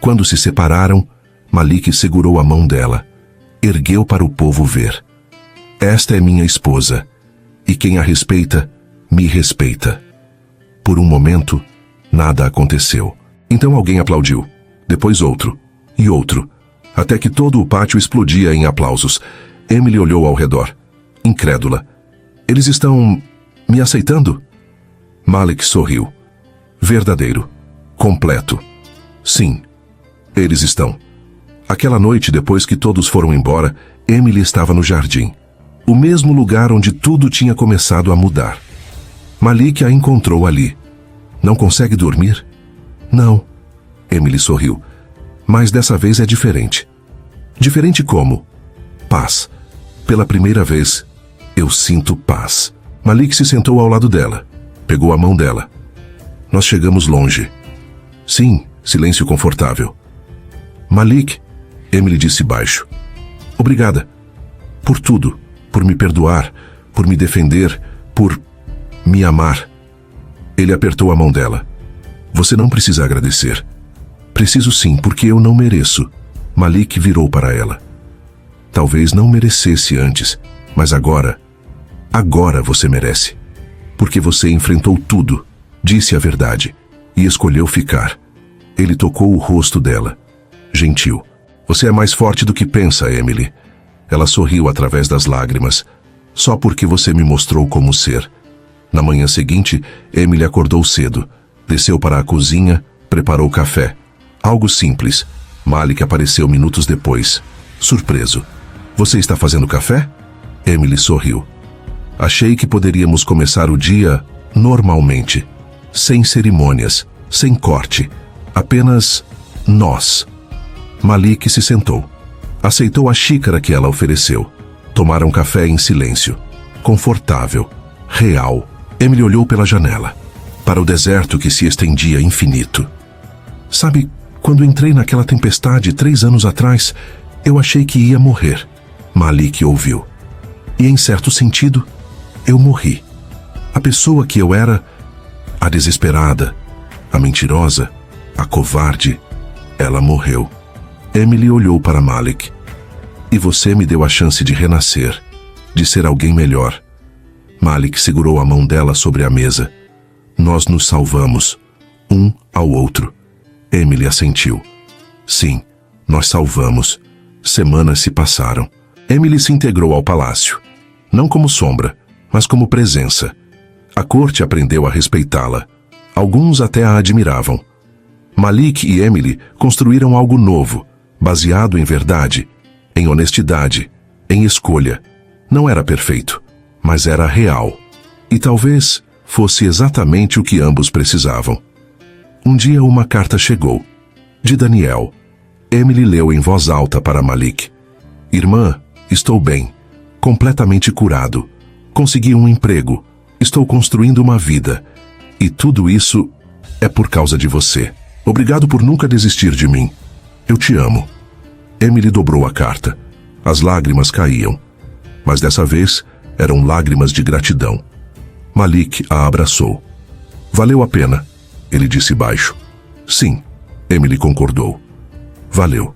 Quando se separaram, Malik segurou a mão dela, ergueu para o povo ver. Esta é minha esposa, e quem a respeita, me respeita. Por um momento, nada aconteceu. Então alguém aplaudiu, depois outro, e outro, até que todo o pátio explodia em aplausos. Emily olhou ao redor, incrédula. Eles estão me aceitando? Malik sorriu. Verdadeiro. Completo. Sim, eles estão. Aquela noite, depois que todos foram embora, Emily estava no jardim. O mesmo lugar onde tudo tinha começado a mudar. Malik a encontrou ali. Não consegue dormir? Não. Emily sorriu. Mas dessa vez é diferente. Diferente como? Paz. Pela primeira vez, eu sinto paz. Malik se sentou ao lado dela. Pegou a mão dela. Nós chegamos longe. Sim, silêncio confortável. Malik, Emily disse baixo. Obrigada. Por tudo. Por me perdoar. Por me defender. Por me amar. Ele apertou a mão dela. Você não precisa agradecer. Preciso sim, porque eu não mereço. Malik virou para ela. Talvez não merecesse antes, mas agora você merece. Porque você enfrentou tudo, disse a verdade, e escolheu ficar. Ele tocou o rosto dela. Gentil. Você é mais forte do que pensa, Emily. Ela sorriu através das lágrimas. Só porque você me mostrou como ser. Na manhã seguinte, Emily acordou cedo. Desceu para a cozinha, preparou café. Algo simples. Malik apareceu minutos depois. Surpreso. Você está fazendo café? Emily sorriu. Achei que poderíamos começar o dia normalmente. Sem cerimônias, sem corte. Apenas nós. Malik se sentou. Aceitou a xícara que ela ofereceu. Tomaram café em silêncio. Confortável. Real. Emily olhou pela janela. Para o deserto que se estendia infinito. Sabe, quando entrei naquela tempestade 3 anos atrás, eu achei que ia morrer. Malik ouviu. E em certo sentido, eu morri. A pessoa que eu era, a desesperada, a mentirosa, a covarde, ela morreu. Emily olhou para Malik. E você me deu a chance de renascer, de ser alguém melhor. Malik segurou a mão dela sobre a mesa. Nós nos salvamos, um ao outro. Emily assentiu. Sim, nós salvamos. Semanas se passaram. Emily se integrou ao palácio. Não como sombra, mas como presença. A corte aprendeu a respeitá-la. Alguns até a admiravam. Malik e Emily construíram algo novo, baseado em verdade, em honestidade, em escolha. Não era perfeito, mas era real. E talvez fosse exatamente o que ambos precisavam. Um dia uma carta chegou. De Daniel. Emily leu em voz alta para Malik. Irmã, estou bem. Completamente curado. Consegui um emprego. Estou construindo uma vida. E tudo isso é por causa de você. Obrigado por nunca desistir de mim. Eu te amo. Emily dobrou a carta. As lágrimas caíam. Mas dessa vez eram lágrimas de gratidão. Malik a abraçou. Valeu a pena, ele disse baixo. Sim, Emily concordou. Valeu.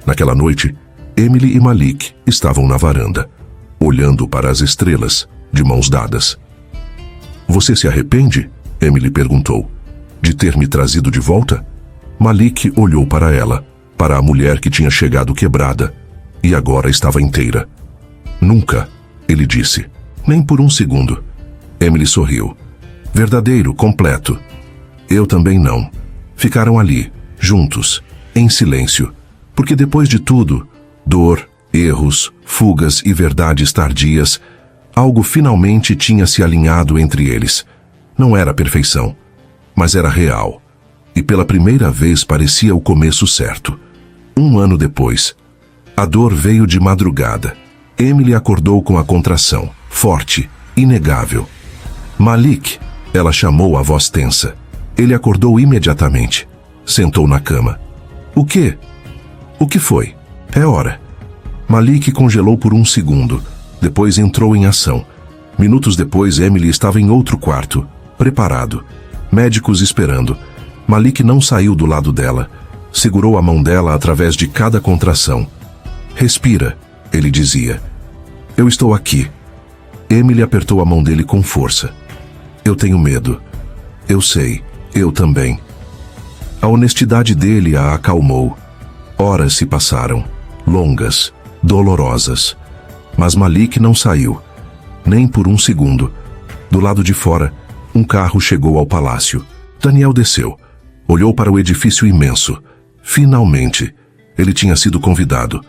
Naquela noite, Emily e Malik estavam na varanda, olhando para as estrelas, de mãos dadas. Você se arrepende? Emily perguntou. De ter me trazido de volta? Malik olhou para ela, para a mulher que tinha chegado quebrada, e agora estava inteira. Nunca, ele disse. Nem por um segundo. Emily sorriu. Verdadeiro, completo. Eu também não. Ficaram ali, juntos, em silêncio, porque depois de tudo, dor, erros, fugas e verdades tardias, algo finalmente tinha se alinhado entre eles. Não era perfeição, mas era real. E pela primeira vez parecia o começo certo. 1 ano depois, a dor veio de madrugada. Emily acordou com a contração, forte, inegável. Malik, ela chamou a voz tensa. Ele acordou imediatamente. Sentou na cama. O quê? O que foi? É hora. Malik congelou por 1 segundo. Depois entrou em ação. Minutos depois, Emily estava em outro quarto, preparado. Médicos esperando. Malik não saiu do lado dela. Segurou a mão dela através de cada contração. Respira, ele dizia. Eu estou aqui. Emily apertou a mão dele com força. Eu tenho medo. Eu sei, eu também. A honestidade dele a acalmou. Horas se passaram, longas, dolorosas. Mas Malik não saiu, nem por 1 segundo. Do lado de fora, um carro chegou ao palácio. Daniel desceu. Olhou para o edifício imenso. Finalmente, ele tinha sido convidado.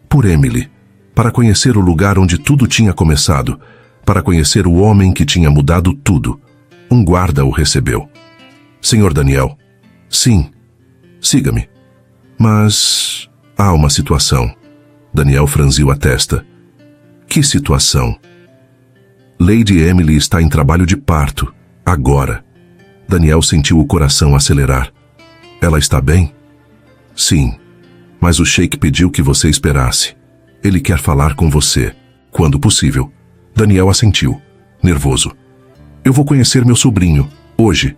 Por Emily. Para conhecer o lugar onde tudo tinha começado. Para conhecer o homem que tinha mudado tudo. Um guarda o recebeu. Senhor Daniel. Sim. Siga-me. Mas há uma situação. Daniel franziu a testa. Que situação? Lady Emily está em trabalho de parto, agora. Daniel sentiu o coração acelerar. Ela está bem? Sim, mas o Sheik pediu que você esperasse. Ele quer falar com você, quando possível. Daniel assentiu, nervoso. Eu vou conhecer meu sobrinho, hoje.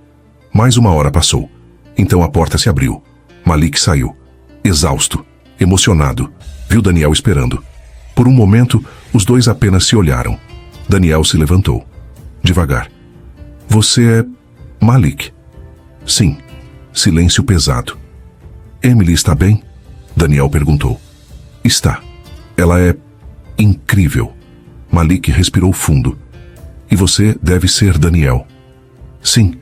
Mais uma hora passou. Então a porta se abriu. Malik saiu, exausto, emocionado. Viu Daniel esperando. Por um momento, os dois apenas se olharam. Daniel se levantou. Devagar. Você é Malik? Sim. Silêncio pesado. Emily está bem? Daniel perguntou. Está. Ela é incrível. Malik respirou fundo. E você deve ser Daniel. Sim.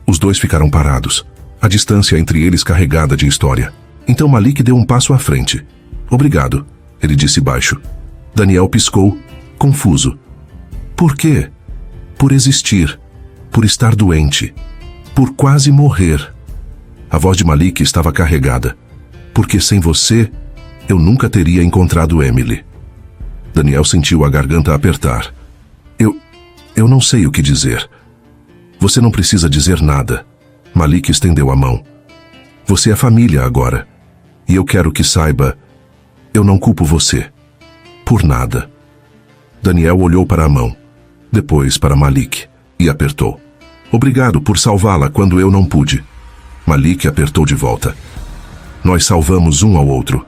Os dois ficaram parados. A distância entre eles carregada de história. Então Malik deu um passo à frente. Obrigado, ele disse baixo. Daniel piscou, confuso. Por quê? Por existir. Por estar doente. Por quase morrer. A voz de Malik estava carregada. Porque sem você, eu nunca teria encontrado Emily. Daniel sentiu a garganta apertar. Eu não sei o que dizer. Você não precisa dizer nada. Malik estendeu a mão. Você é família agora. E eu quero que saiba, eu não culpo você. Por nada. Daniel olhou para a mão. Depois para Malik. E apertou. Obrigado por salvá-la quando eu não pude. Malik apertou de volta. Nós salvamos um ao outro.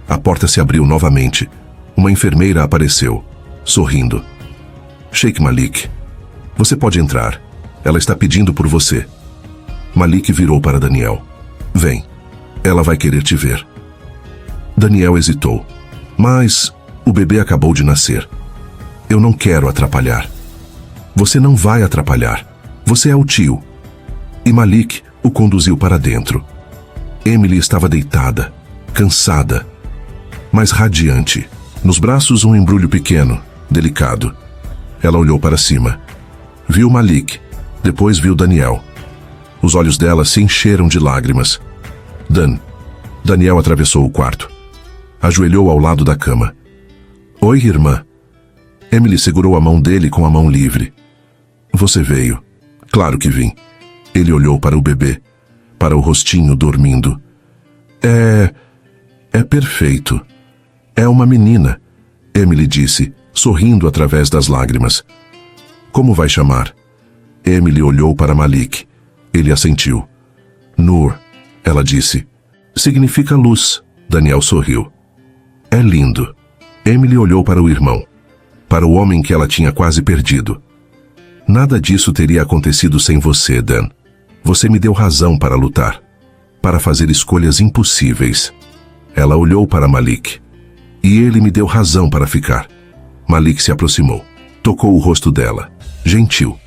A porta se abriu novamente. Uma enfermeira apareceu, sorrindo. Sheik Malik, você pode entrar. Ela está pedindo por você. Malik virou para Daniel. Vem. Ela vai querer te ver. Daniel hesitou. Mas o bebê acabou de nascer. Eu não quero atrapalhar. Você não vai atrapalhar. Você é o tio. E Malik o conduziu para dentro. Emily estava deitada, cansada, mas radiante. Nos braços um embrulho pequeno, delicado. Ela olhou para cima. Viu Malik, depois viu Daniel. Os olhos dela se encheram de lágrimas. Daniel atravessou o quarto. Ajoelhou ao lado da cama. Oi, irmã. Emily segurou a mão dele com a mão livre. Você veio. Claro que vim. Ele olhou para o bebê, para o rostinho dormindo. É perfeito. É uma menina, Emily disse, sorrindo através das lágrimas. Como vai chamar? Emily olhou para Malik. Ele assentiu. Nur, ela disse. Significa luz, Daniel sorriu. É lindo. Emily olhou para o irmão, para o homem que ela tinha quase perdido. Nada disso teria acontecido sem você, Dan. Você me deu razão para lutar, para fazer escolhas impossíveis. Ela olhou para Malik. E ele me deu razão para ficar. Malik se aproximou. Tocou o rosto dela. Gentil.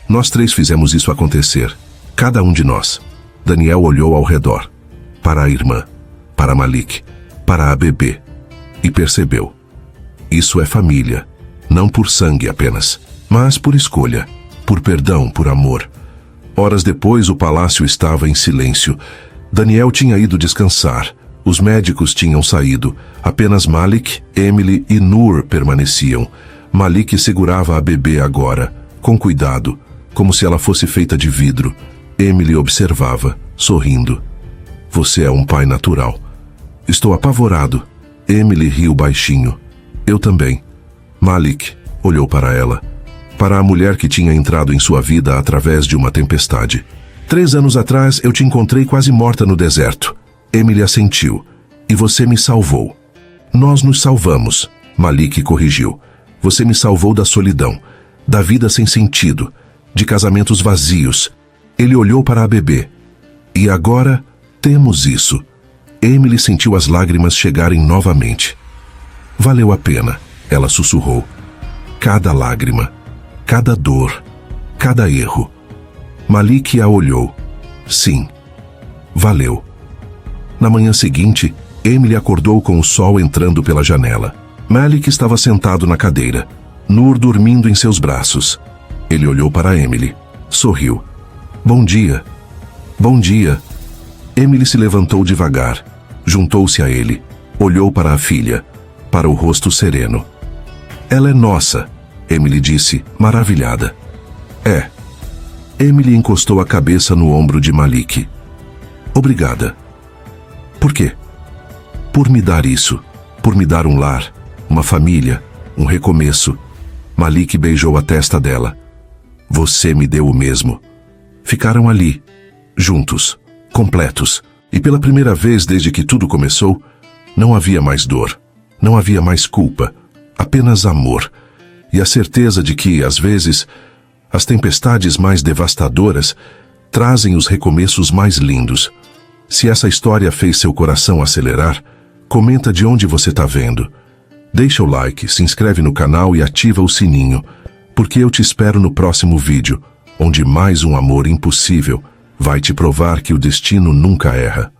Nós três fizemos isso acontecer. Cada um de nós. Daniel olhou ao redor. Para a irmã. Para Malik. Para a bebê. E percebeu. Isso é família. Não por sangue apenas, mas por escolha. Por perdão, por amor. Horas depois o palácio estava em silêncio. Daniel tinha ido descansar. Os médicos tinham saído. Apenas Malik, Emily e Nur permaneciam. Malik segurava a bebê agora, com cuidado, como se ela fosse feita de vidro. Emily observava, sorrindo. Você é um pai natural. Estou apavorado. Emily riu baixinho. Eu também. Malik olhou para ela. Para a mulher que tinha entrado em sua vida através de uma tempestade. 3 anos atrás eu te encontrei quase morta no deserto. Emily assentiu. E você me salvou. Nós nos salvamos, Malik corrigiu. Você me salvou da solidão, da vida sem sentido, de casamentos vazios. Ele olhou para a bebê. E agora temos isso. Emily sentiu as lágrimas chegarem novamente. Valeu a pena, ela sussurrou. Cada lágrima, cada dor, cada erro. Malik a olhou. Sim, valeu. Na manhã seguinte, Emily acordou com o sol entrando pela janela. Malik estava sentado na cadeira, Nur dormindo em seus braços. Ele olhou para Emily, sorriu. Bom dia. Bom dia. Emily se levantou devagar, juntou-se a ele, olhou para a filha, para o rosto sereno. Ela é nossa, Emily disse, maravilhada. É. Emily encostou a cabeça no ombro de Malik. Obrigada. Por quê? Por me dar isso, por me dar um lar, uma família, um recomeço. Malik beijou a testa dela. Você me deu o mesmo. Ficaram ali, juntos, completos, e pela primeira vez desde que tudo começou, não havia mais dor, não havia mais culpa, apenas amor, e a certeza de que, às vezes, as tempestades mais devastadoras trazem os recomeços mais lindos. Se essa história fez seu coração acelerar, comenta de onde você está vendo. Deixa o like, se inscreve no canal e ativa o sininho, porque eu te espero no próximo vídeo, onde mais um amor impossível vai te provar que o destino nunca erra.